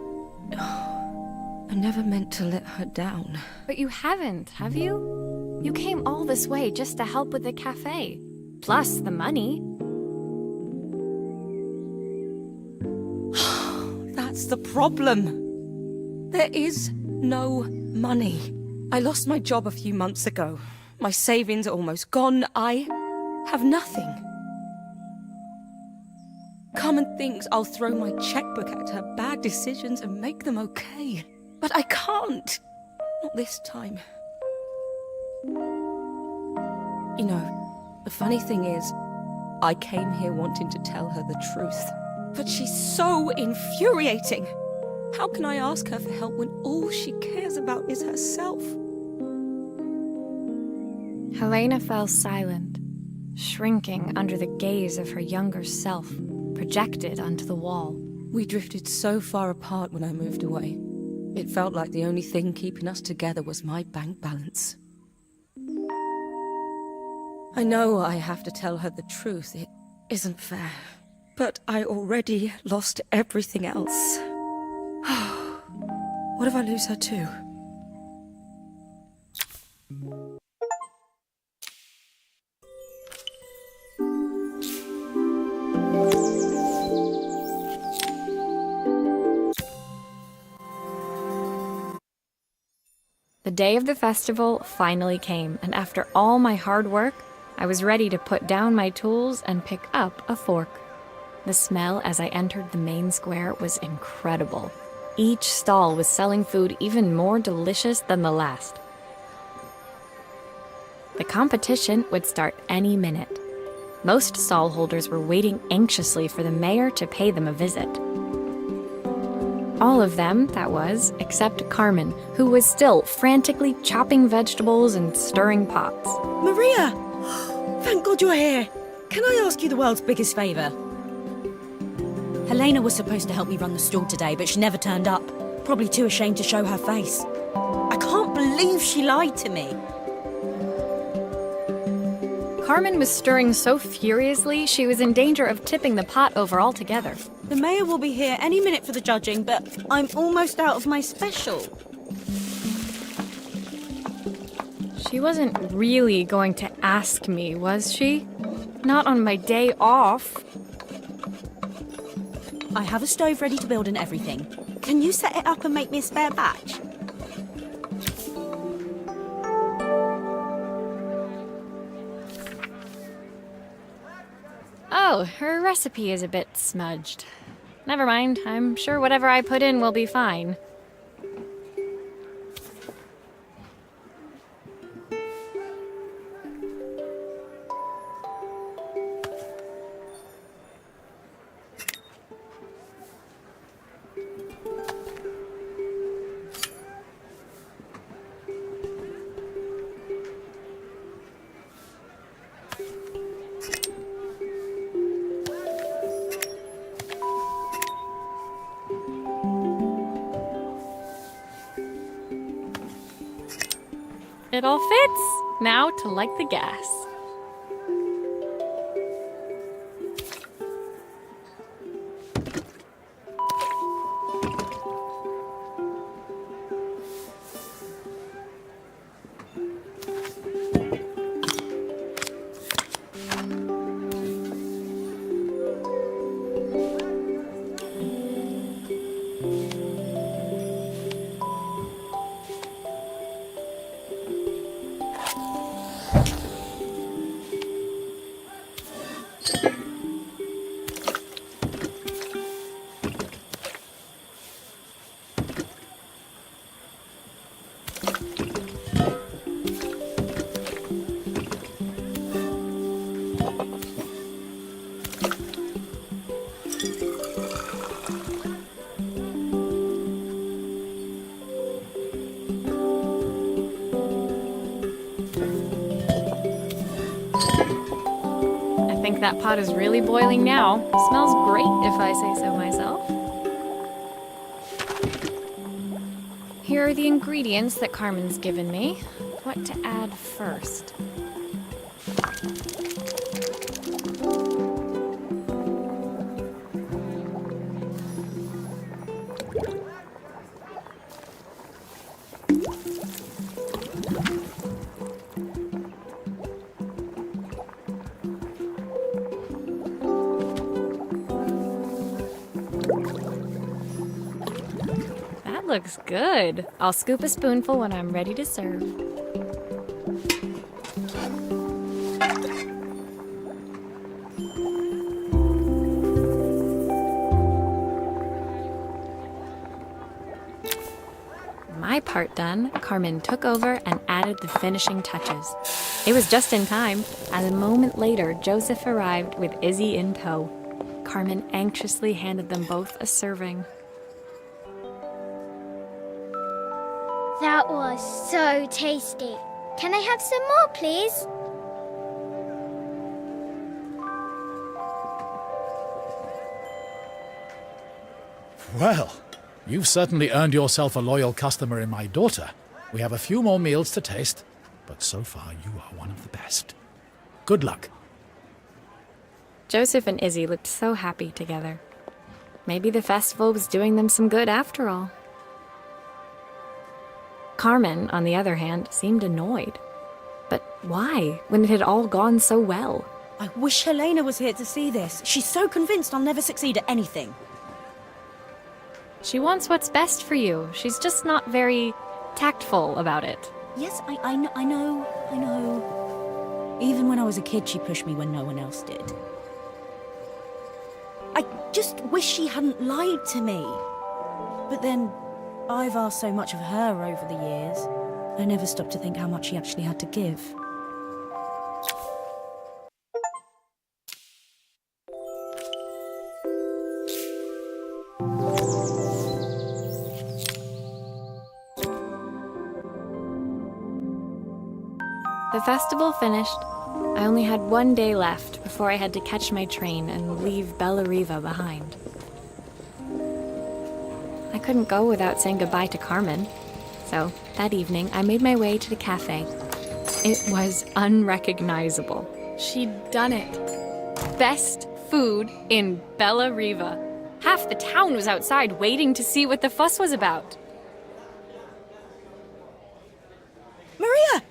never meant to let her down. But you haven't, have you? You came all this way just to help with the cafe. Plus the money. That's the problem. There is no money. I lost my job a few months ago. My savings are almost gone. I have nothing. Carmen thinks I'll throw my checkbook at her bad decisions and make them okay. But I can't. Not this time. You know, the funny thing is, I came here wanting to tell her the truth. But she's so infuriating. How can I ask her for help when all she cares about is herself? Helena fell silent, shrinking under the gaze of her younger self, projected onto the wall. We drifted so far apart when I moved away. It felt like the only thing keeping us together was my bank balance. I know I have to tell her the truth. It isn't fair. But I already lost everything else. What if I lose her too? The day of the festival finally came, and after all my hard work, I was ready to put down my tools and pick up a fork. The smell as I entered the main square was incredible. Each stall was selling food even more delicious than the last. The competition would start any minute. Most stall holders were waiting anxiously for the mayor to pay them a visit. All of them, that was, except Carmen, who was still frantically chopping vegetables and stirring pots. Maria! Thank God you're here. Can I ask you the world's biggest favour? Helena was supposed to help me run the stall today, but she never turned up. Probably too ashamed to show her face. I can't believe she lied to me. Carmen was stirring so furiously she was in danger of tipping the pot over altogether. The mayor will be here any minute for the judging, but I'm almost out of my special. She wasn't really going to ask me, was she? Not on my day off. I have a stove ready to build and everything. Can you set it up and make me a spare batch? Oh, her recipe is a bit smudged. Never mind, I'm sure whatever I put in will be fine. It all fits. Now to light the gas. I think that pot is really boiling now. Smells great, if I say so myself. Here are the ingredients that Carmen's given me. What to add first? Looks good. I'll scoop a spoonful when I'm ready to serve. My part done, Carmen took over and added the finishing touches. It was just in time, and a moment later, Joseph arrived with Izzy in tow. Carmen anxiously handed them both a serving. That was so tasty. Can I have some more, please? Well, you've certainly earned yourself a loyal customer in my daughter. We have a few more meals to taste, but so far you are one of the best. Good luck. Joseph and Izzy looked so happy together. Maybe the festival was doing them some good after all. Carmen, on the other hand, seemed annoyed. But why, when it had all gone so well? I wish Helena was here to see this. She's so convinced I'll never succeed at anything. She wants what's best for you. She's just not very tactful about it. Yes, I know. Even when I was a kid, she pushed me when no one else did. I just wish she hadn't lied to me. But then, I've asked so much of her over the years, I never stopped to think how much she actually had to give. The festival finished. I only had one day left before I had to catch my train and leave Bella Riva behind. I couldn't go without saying goodbye to Carmen. So, that evening, I made my way to the cafe. It was unrecognizable. She'd done it. Best food in Bella Riva. Half the town was outside waiting to see what the fuss was about. Maria!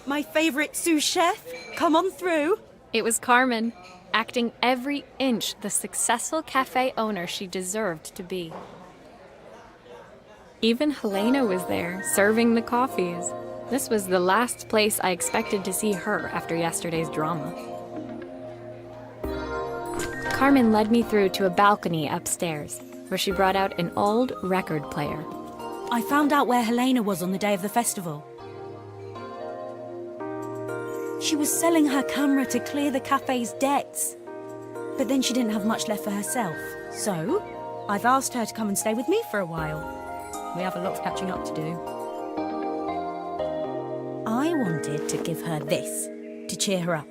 My favorite sous chef. Come on through. It was Carmen, acting every inch the successful cafe owner she deserved to be. Even Helena was there, serving the coffees. This was the last place I expected to see her after yesterday's drama. Carmen led me through to a balcony upstairs, where she brought out an old record player. I found out where Helena was on the day of the festival. She was selling her camera to clear the cafe's debts. But then she didn't have much left for herself. So, I've asked her to come and stay with me for a while. We have a lot of catching up to do. I wanted to give her this, to cheer her up.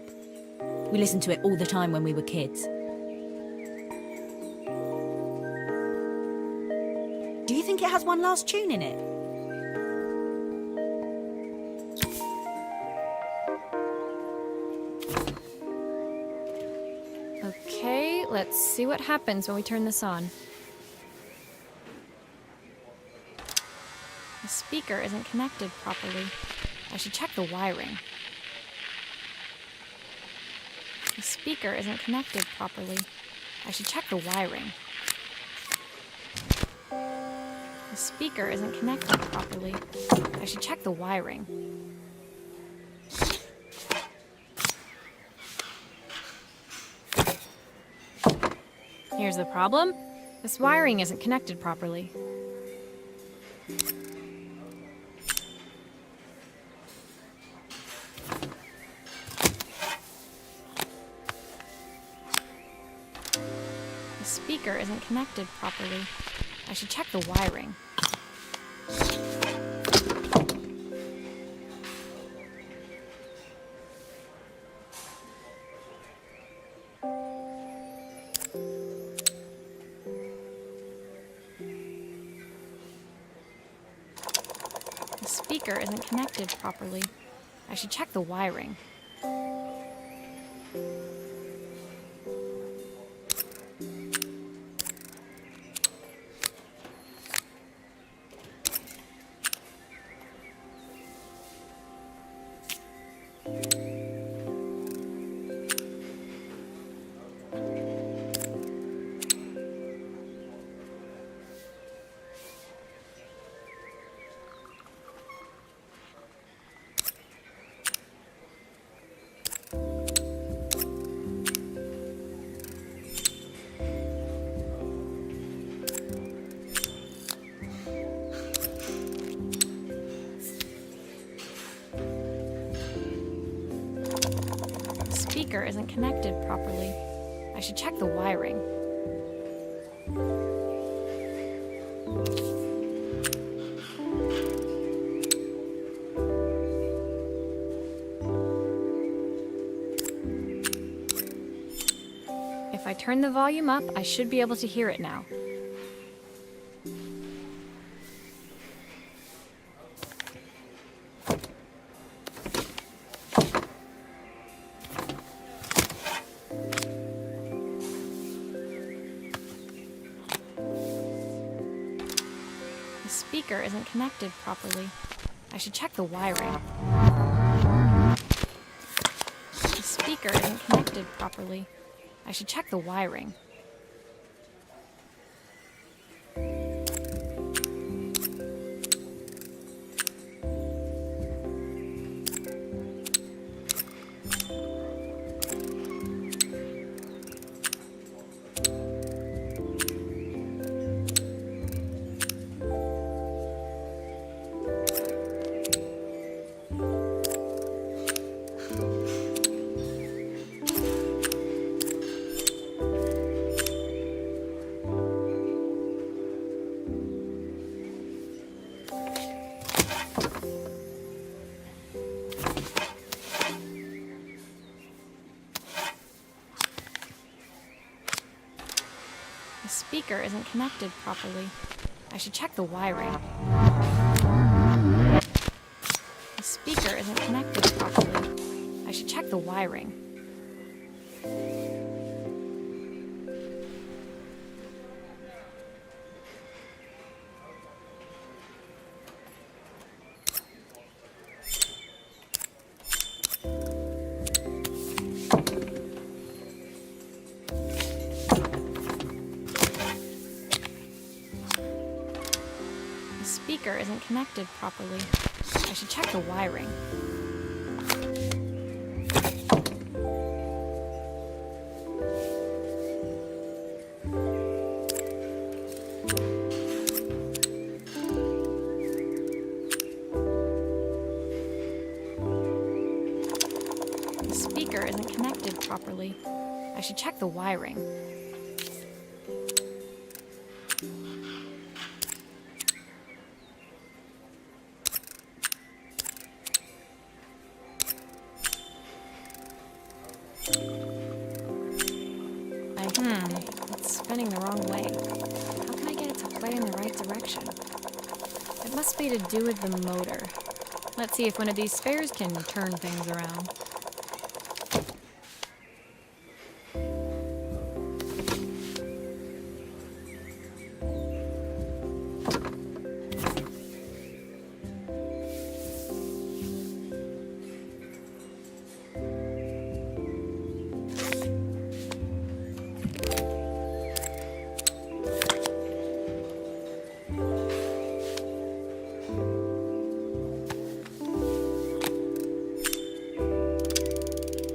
We listened to it all the time when we were kids. Do you think it has one last tune in it? Okay, let's see what happens when we turn this on. The speaker isn't connected properly. I should check the wiring. The speaker isn't connected properly. I should check the wiring. The speaker isn't connected properly. I should check the wiring. Here's the problem. This wiring isn't connected properly. The speaker isn't connected properly. I should check the wiring. The speaker isn't connected properly. I should check the wiring. The speaker isn't connected properly. I should check the wiring. If I turn the volume up, I should be able to hear it now. The speaker isn't connected properly. I should check the wiring. The speaker isn't connected properly. I should check the wiring. speaker isn't connected properly. I should check the wiring. The speaker isn't connected properly. I should check the wiring. The speaker isn't connected properly. I should check the wiring. The speaker isn't connected properly. I should check the wiring. It's spinning the wrong way. How can I get it to play in the right direction? It must be to do with the motor. Let's see if one of these spares can turn things around.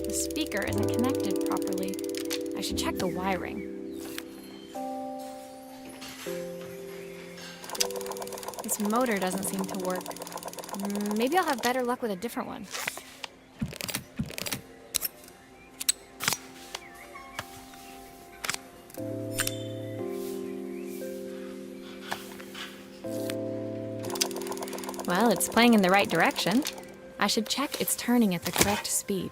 The speaker isn't connected properly. I should check the wiring. This motor doesn't seem to work. Maybe I'll have better luck with a different one. Well, it's playing in the right direction. I should check it's turning at the correct speed.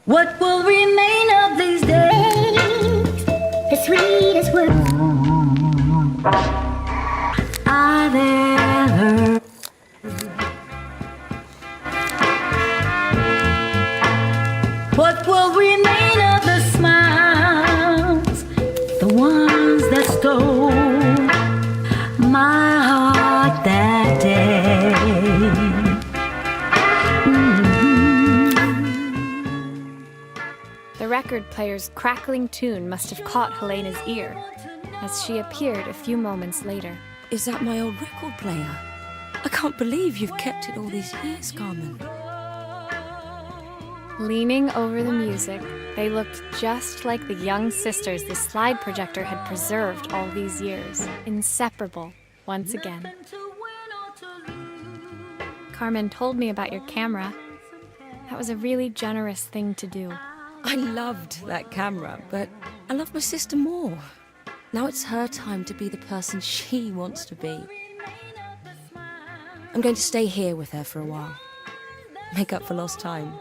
What will remain of these days, as sweet as words I've ever. What will remain of the smiles, the ones that stole my heart that day? The record player's crackling tune must have caught Helena's ear, as she appeared a few moments later. Is that my old record player? I can't believe you've kept it all these years, Carmen. Leaning over the music, they looked just like the young sisters the slide projector had preserved all these years, inseparable once again. Carmen told me about your camera. That was a really generous thing to do. I loved that camera, but I love my sister more. Now it's her time to be the person she wants to be. I'm going to stay here with her for a while. Make up for lost time.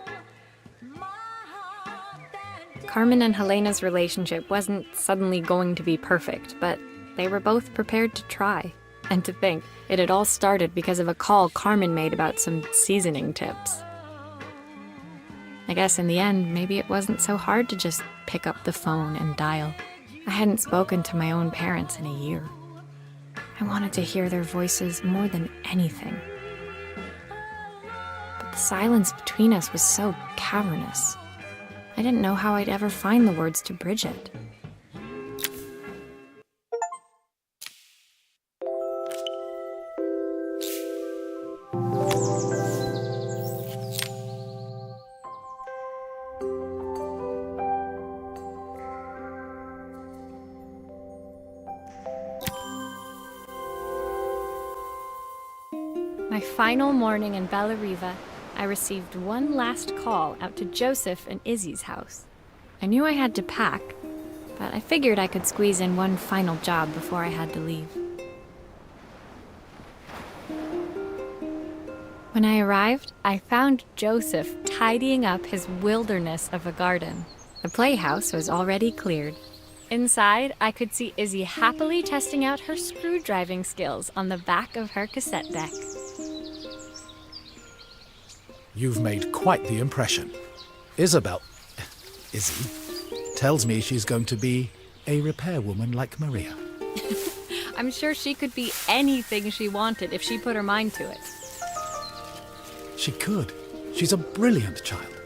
Carmen and Helena's relationship wasn't suddenly going to be perfect, but they were both prepared to try. And to think, it had all started because of a call Carmen made about some seasoning tips. I guess in the end, maybe it wasn't so hard to just pick up the phone and dial. I hadn't spoken to my own parents in a year. I wanted to hear their voices more than anything. But the silence between us was so cavernous. I didn't know how I'd ever find the words to bridge it. My final morning in Bella Riva, I received one last call out to Joseph and Izzy's house. I knew I had to pack, but I figured I could squeeze in one final job before I had to leave. When I arrived, I found Joseph tidying up his wilderness of a garden. The playhouse was already cleared. Inside, I could see Izzy happily testing out her screw-driving skills on the back of her cassette deck. You've made quite the impression. Izzy, tells me she's going to be a repairwoman like Maria. I'm sure she could be anything she wanted if she put her mind to it. She could. She's a brilliant child.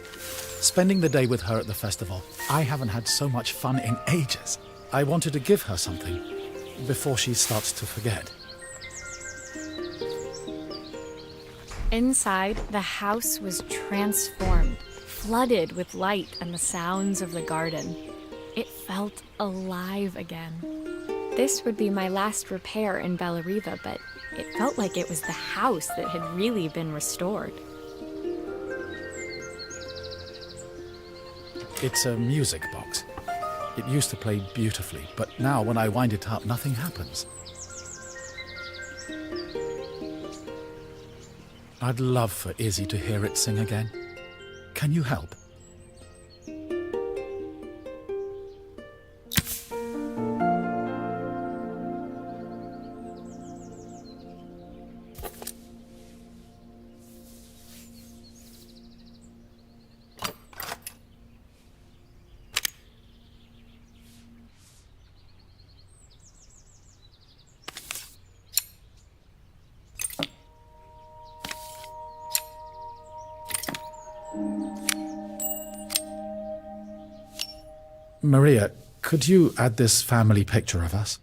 Spending the day with her at the festival, I haven't had so much fun in ages. I wanted to give her something before she starts to forget. Inside, the house was transformed, flooded with light and the sounds of the garden. It felt alive again. This would be my last repair in Bellariva, but it felt like it was the house that had really been restored. It's a music box. It used to play beautifully, but now when I wind it up, nothing happens. I'd love for Izzy to hear it sing again. Can you help? Maria, could you add this family picture of us?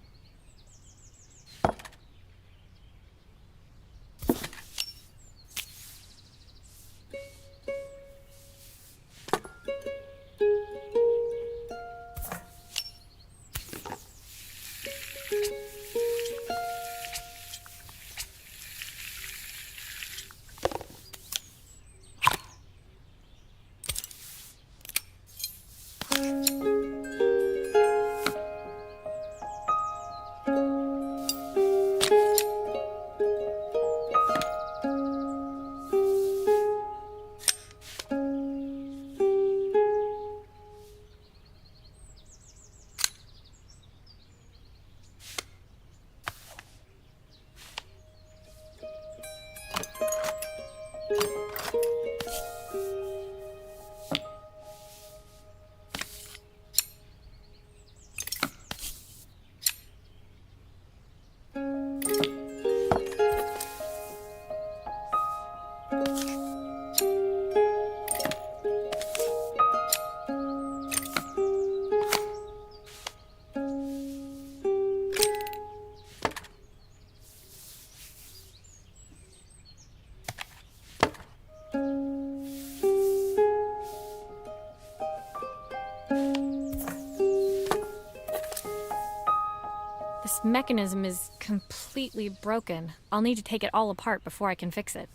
This mechanism is completely broken. I'll need to take it all apart before I can fix it.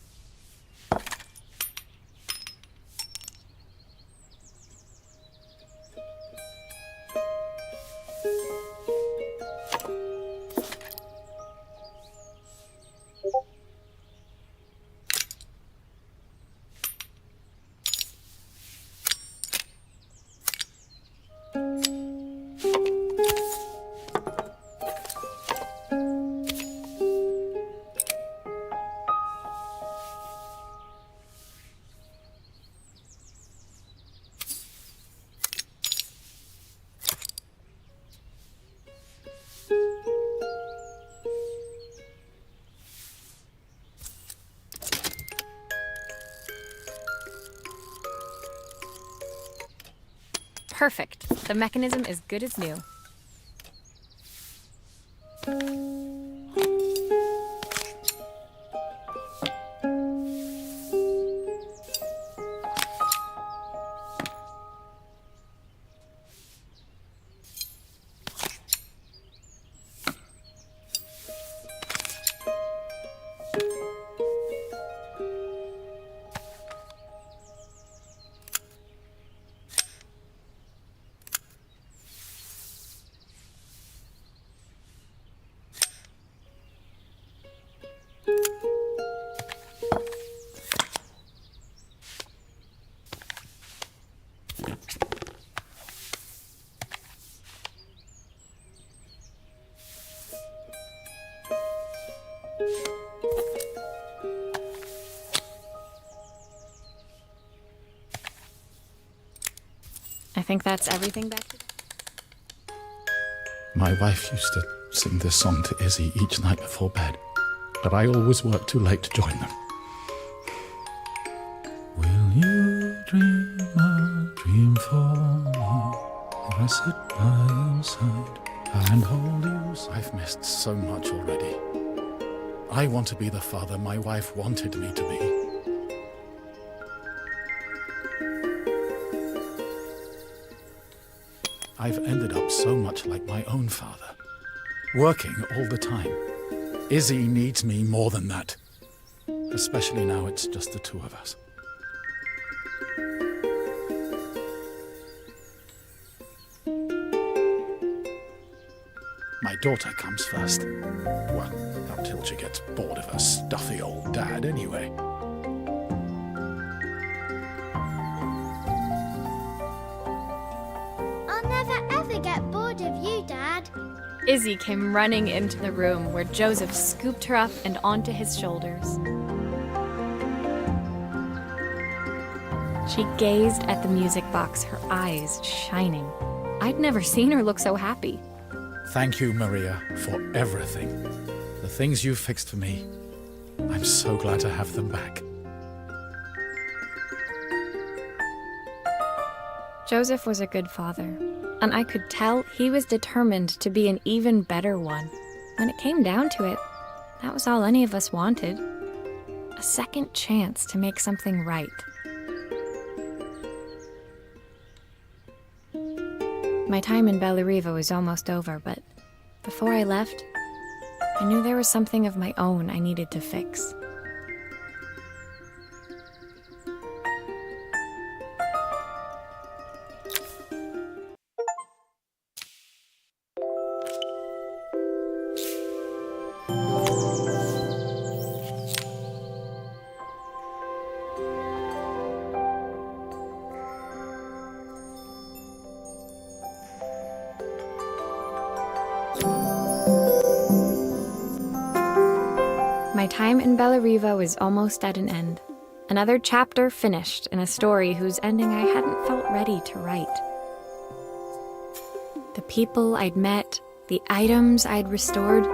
Perfect. The mechanism is good as new. think that's everything back to... My wife used to sing this song to Izzy each night before bed, but I always worked too late to join them. Will you dream a dream for me if I sit by your side and hold you? I've missed so much already. I want to be the father my wife wanted me to be. I've ended up so much like my own father, working all the time. Izzy needs me more than that, especially now it's just the two of us. My daughter comes first. Well, until she gets bored of her stuffy old dad anyway. I'll never ever get bored of you, Dad. Izzy came running into the room where Joseph scooped her up and onto his shoulders. She gazed at the music box, her eyes shining. I'd never seen her look so happy. Thank you, Maria, for everything. The things you fixed for me. I'm so glad to have them back. Joseph was a good father, and I could tell he was determined to be an even better one. When it came down to it, that was all any of us wanted. A second chance to make something right. My time in Bellariva was almost over, but before I left, I knew there was something of my own I needed to fix. My time in Bellariva was almost at an end. Another chapter finished in a story whose ending I hadn't felt ready to write. The people I'd met, the items I'd restored,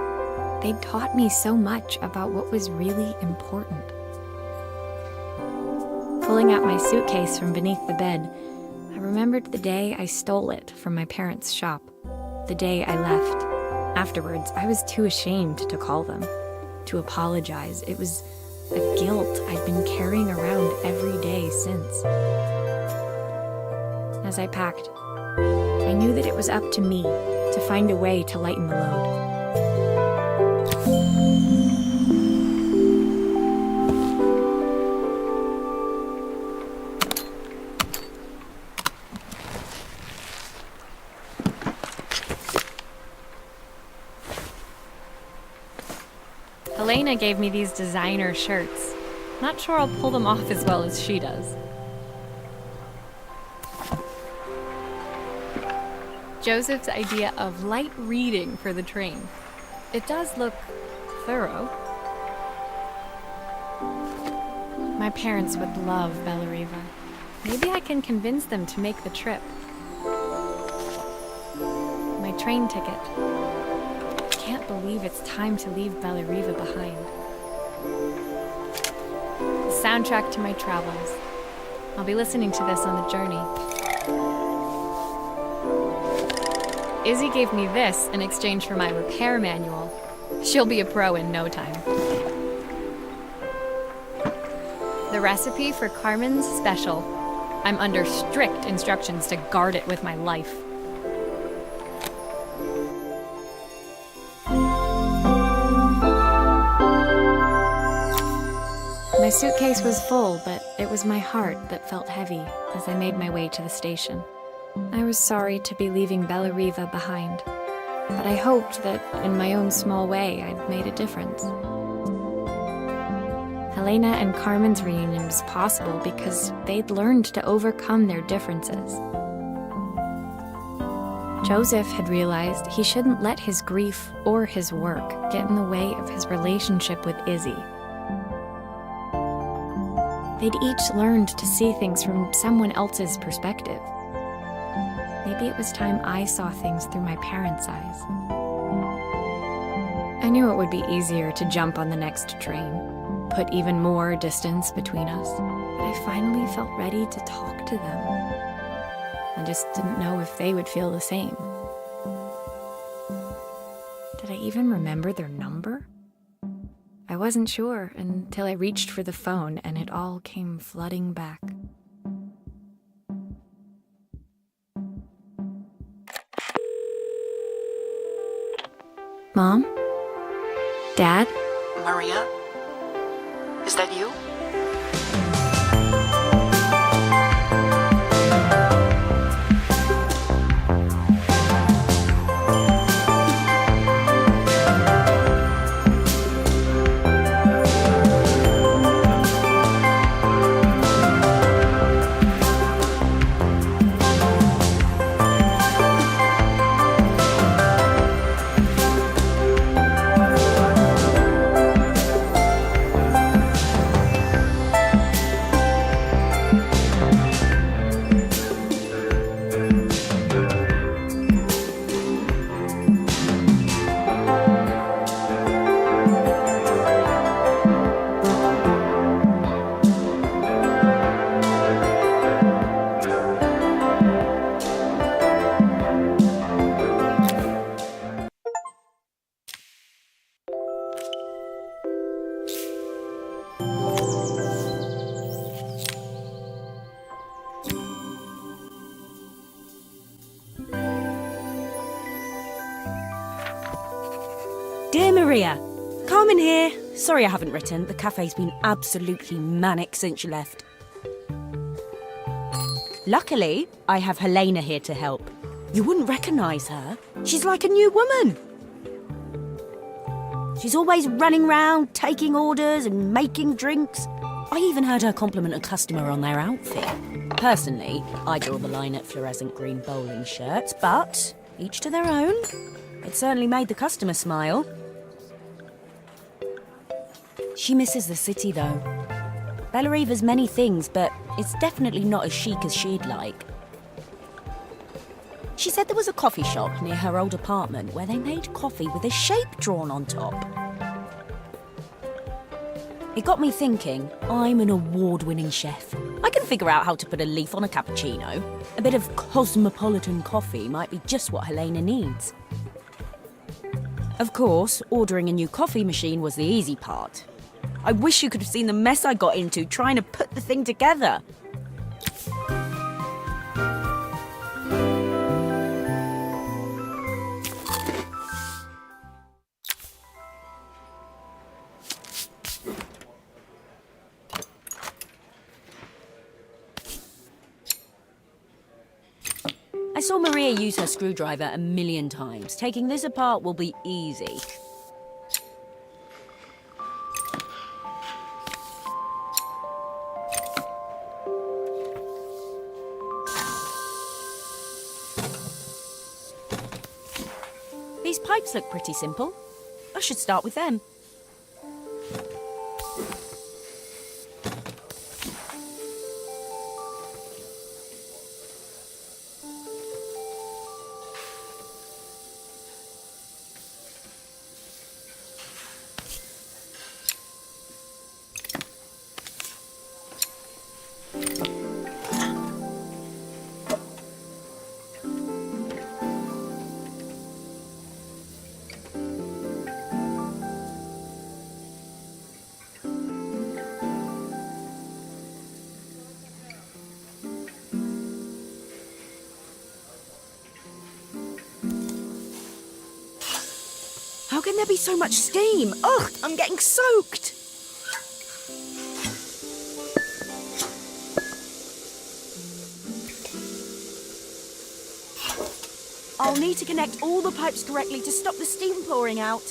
they'd taught me so much about what was really important. Pulling out my suitcase from beneath the bed, I remembered the day I stole it from my parents' shop, the day I left. Afterwards, I was too ashamed to call them, to apologize. It was a guilt I'd been carrying around every day since. As I packed, I knew that it was up to me to find a way to lighten the load. Elena gave me these designer shirts. Not sure I'll pull them off as well as she does. Joseph's idea of light reading for the train. It does look thorough. My parents would love Bellariva. Maybe I can convince them to make the trip. My train ticket. Can't believe it's time to leave Bellariva behind. The soundtrack to my travels. I'll be listening to this on the journey. Izzy gave me this in exchange for my repair manual. She'll be a pro in no time. The recipe for Carmen's special. I'm under strict instructions to guard it with my life. My suitcase was full, but it was my heart that felt heavy as I made my way to the station. I was sorry to be leaving Bellariva behind, but I hoped that in my own small way I'd made a difference. Helena and Carmen's reunion was possible because they'd learned to overcome their differences. Joseph had realized he shouldn't let his grief or his work get in the way of his relationship with Izzy. They'd each learned to see things from someone else's perspective. maybe it was time I saw things through my parents' eyes. I knew it would be easier to jump on the next train, put even more distance between us, but I finally felt ready to talk to them. I just didn't know if they would feel the same. Did I even remember their number? I wasn't sure until I reached for the phone and it all came flooding back. Mom? Dad? Maria? Is that you? Dear Maria, Carmen here. Sorry I haven't written. The cafe's been absolutely manic since you left. Luckily, I have Helena here to help. You wouldn't recognise her. She's like a new woman. She's always running round, taking orders and making drinks. I even heard her compliment a customer on their outfit. Personally, I draw the line at fluorescent green bowling shirts, but each to their own. It certainly made the customer smile. She misses the city, though. Bellariva's many things, but it's definitely not as chic as she'd like. She said there was a coffee shop near her old apartment where they made coffee with a shape drawn on top. It got me thinking, I'm an award-winning chef. I can figure out how to put a leaf on a cappuccino. A bit of cosmopolitan coffee might be just what Helena needs. Of course, ordering a new coffee machine was the easy part. I wish you could have seen the mess I got into trying to put the thing together. I saw Maria use her screwdriver a million times. Taking this apart will be easy. These pipes look pretty simple. I should start with them. How can there be so much steam? Ugh, I'm getting soaked. I'll need to connect all the pipes correctly to stop the steam pouring out.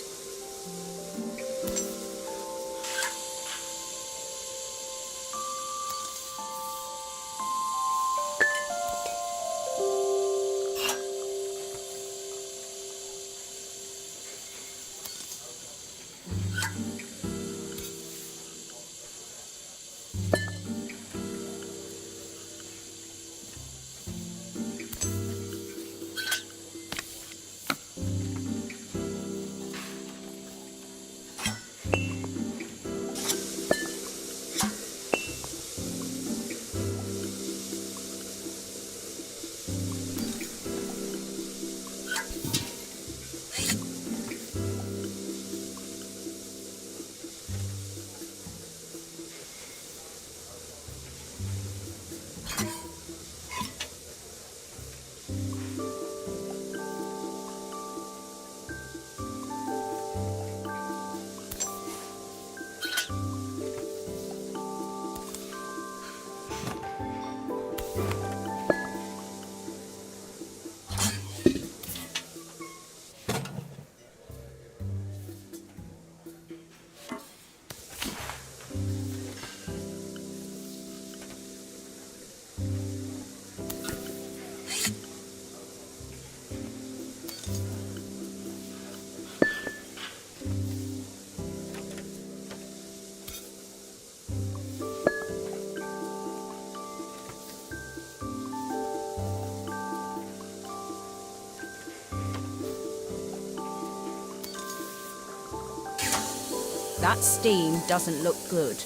That steam doesn't look good.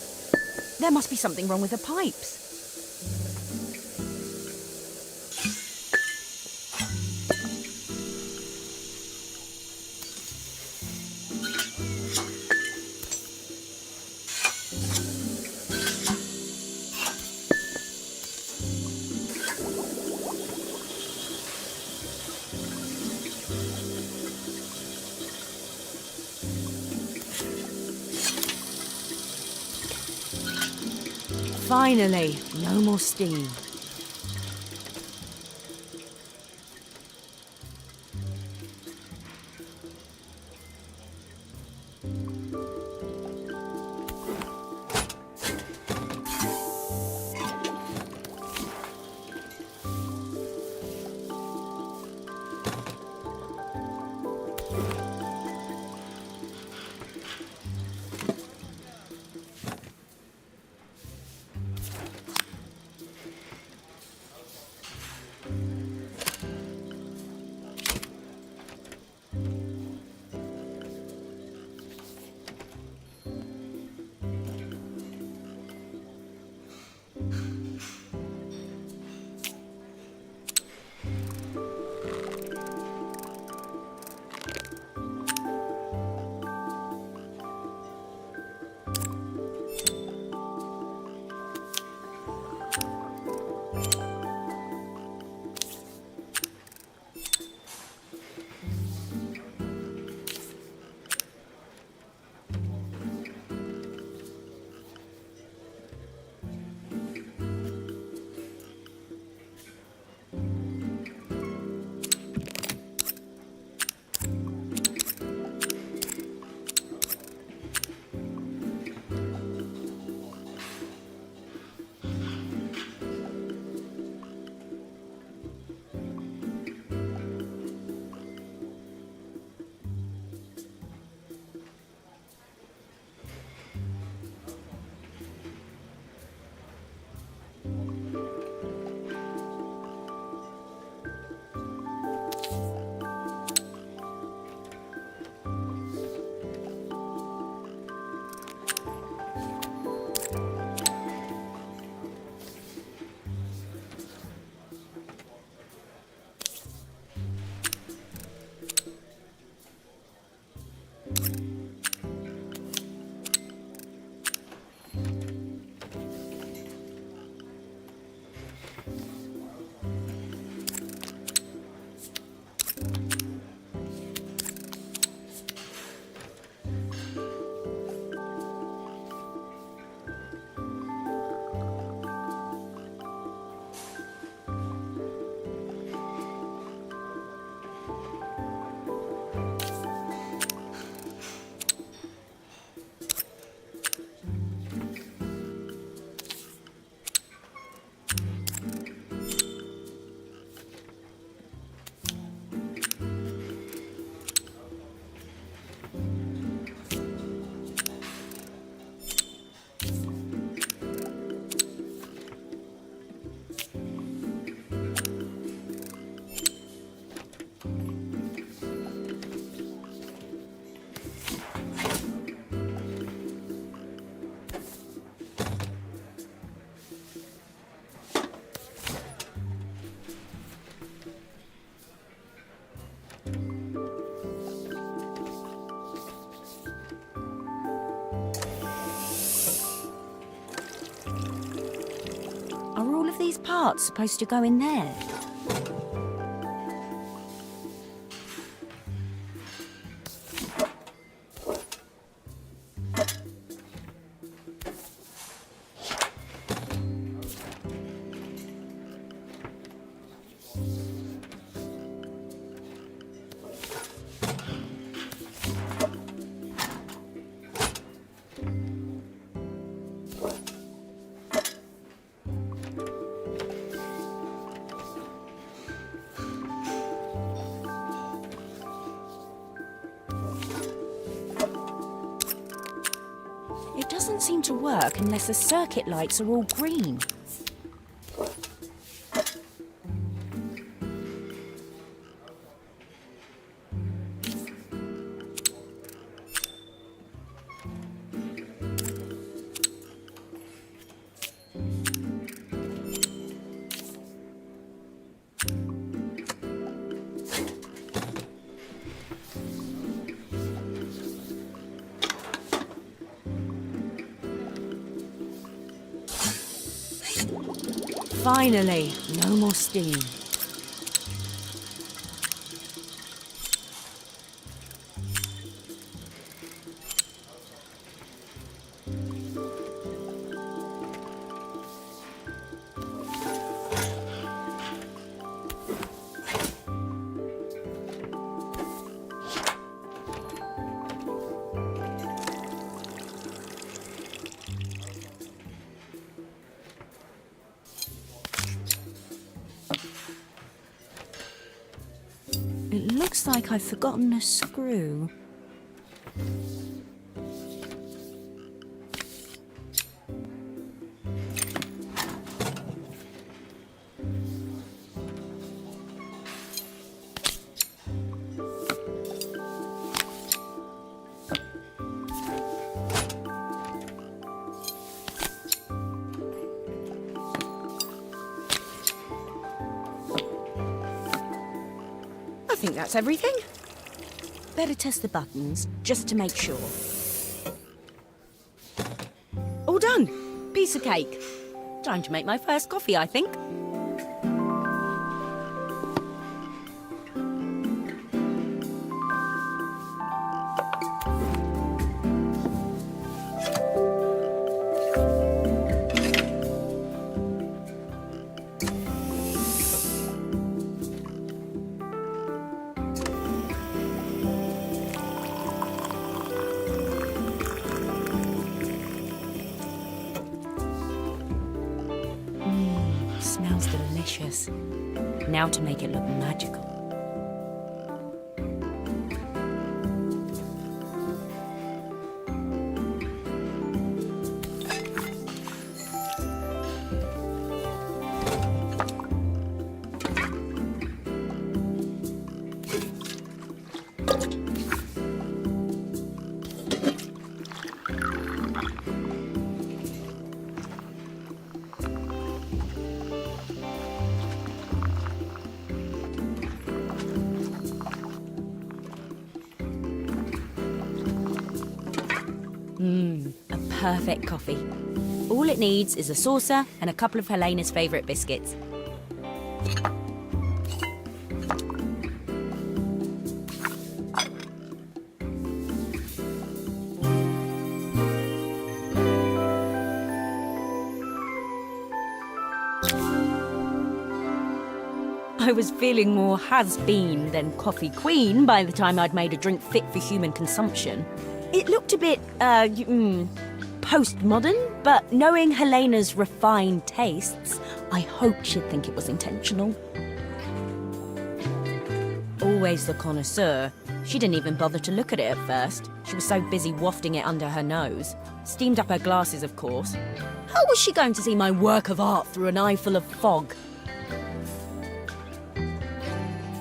There must be something wrong with the pipes. Finally, no more steam. Are all of these parts supposed to go in there? It doesn't seem to work unless the circuit lights are all green. Finally, no more steam. It looks like I've forgotten a screw. I think that's everything. Better test the buttons, just to make sure. All done. Piece of cake. Time to make my first coffee, I think. Smells delicious. Now to make it look magical. A perfect coffee. All it needs is a saucer and a couple of Helena's favourite biscuits. I was feeling more has-been than coffee queen by the time I'd made a drink fit for human consumption. It looked a bit, postmodern, but knowing Helena's refined tastes, I hoped she'd think it was intentional. Always the connoisseur, she didn't even bother to look at it at first. She was so busy wafting it under her nose. Steamed up her glasses, of course. How was she going to see my work of art through an eye full of fog?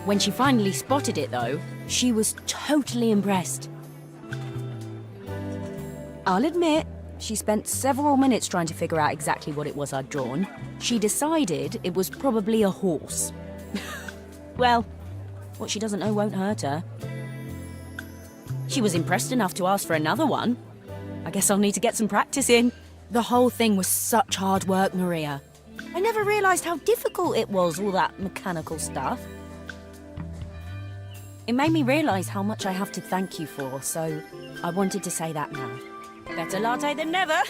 When she finally spotted it, though, she was totally impressed. I'll admit, she spent several minutes trying to figure out exactly what it was I'd drawn. She decided it was probably a horse. Well, what she doesn't know won't hurt her. She was impressed enough to ask for another one. I guess I'll need to get some practice in. The whole thing was such hard work, Maria. I never realised how difficult it was, all that mechanical stuff. It made me realise how much I have to thank you for, so I wanted to say that now. Better latte than never.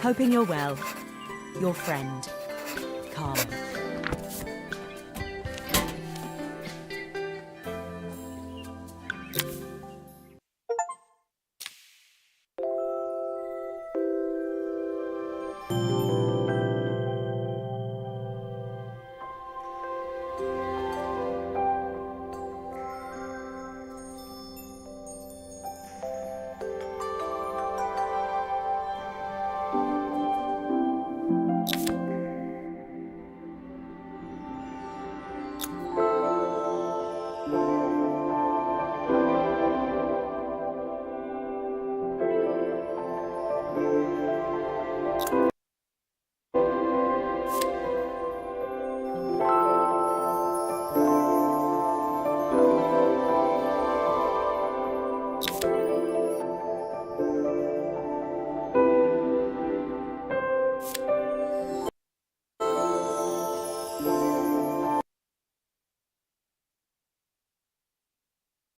Hoping you're well. Your friend, Carmen.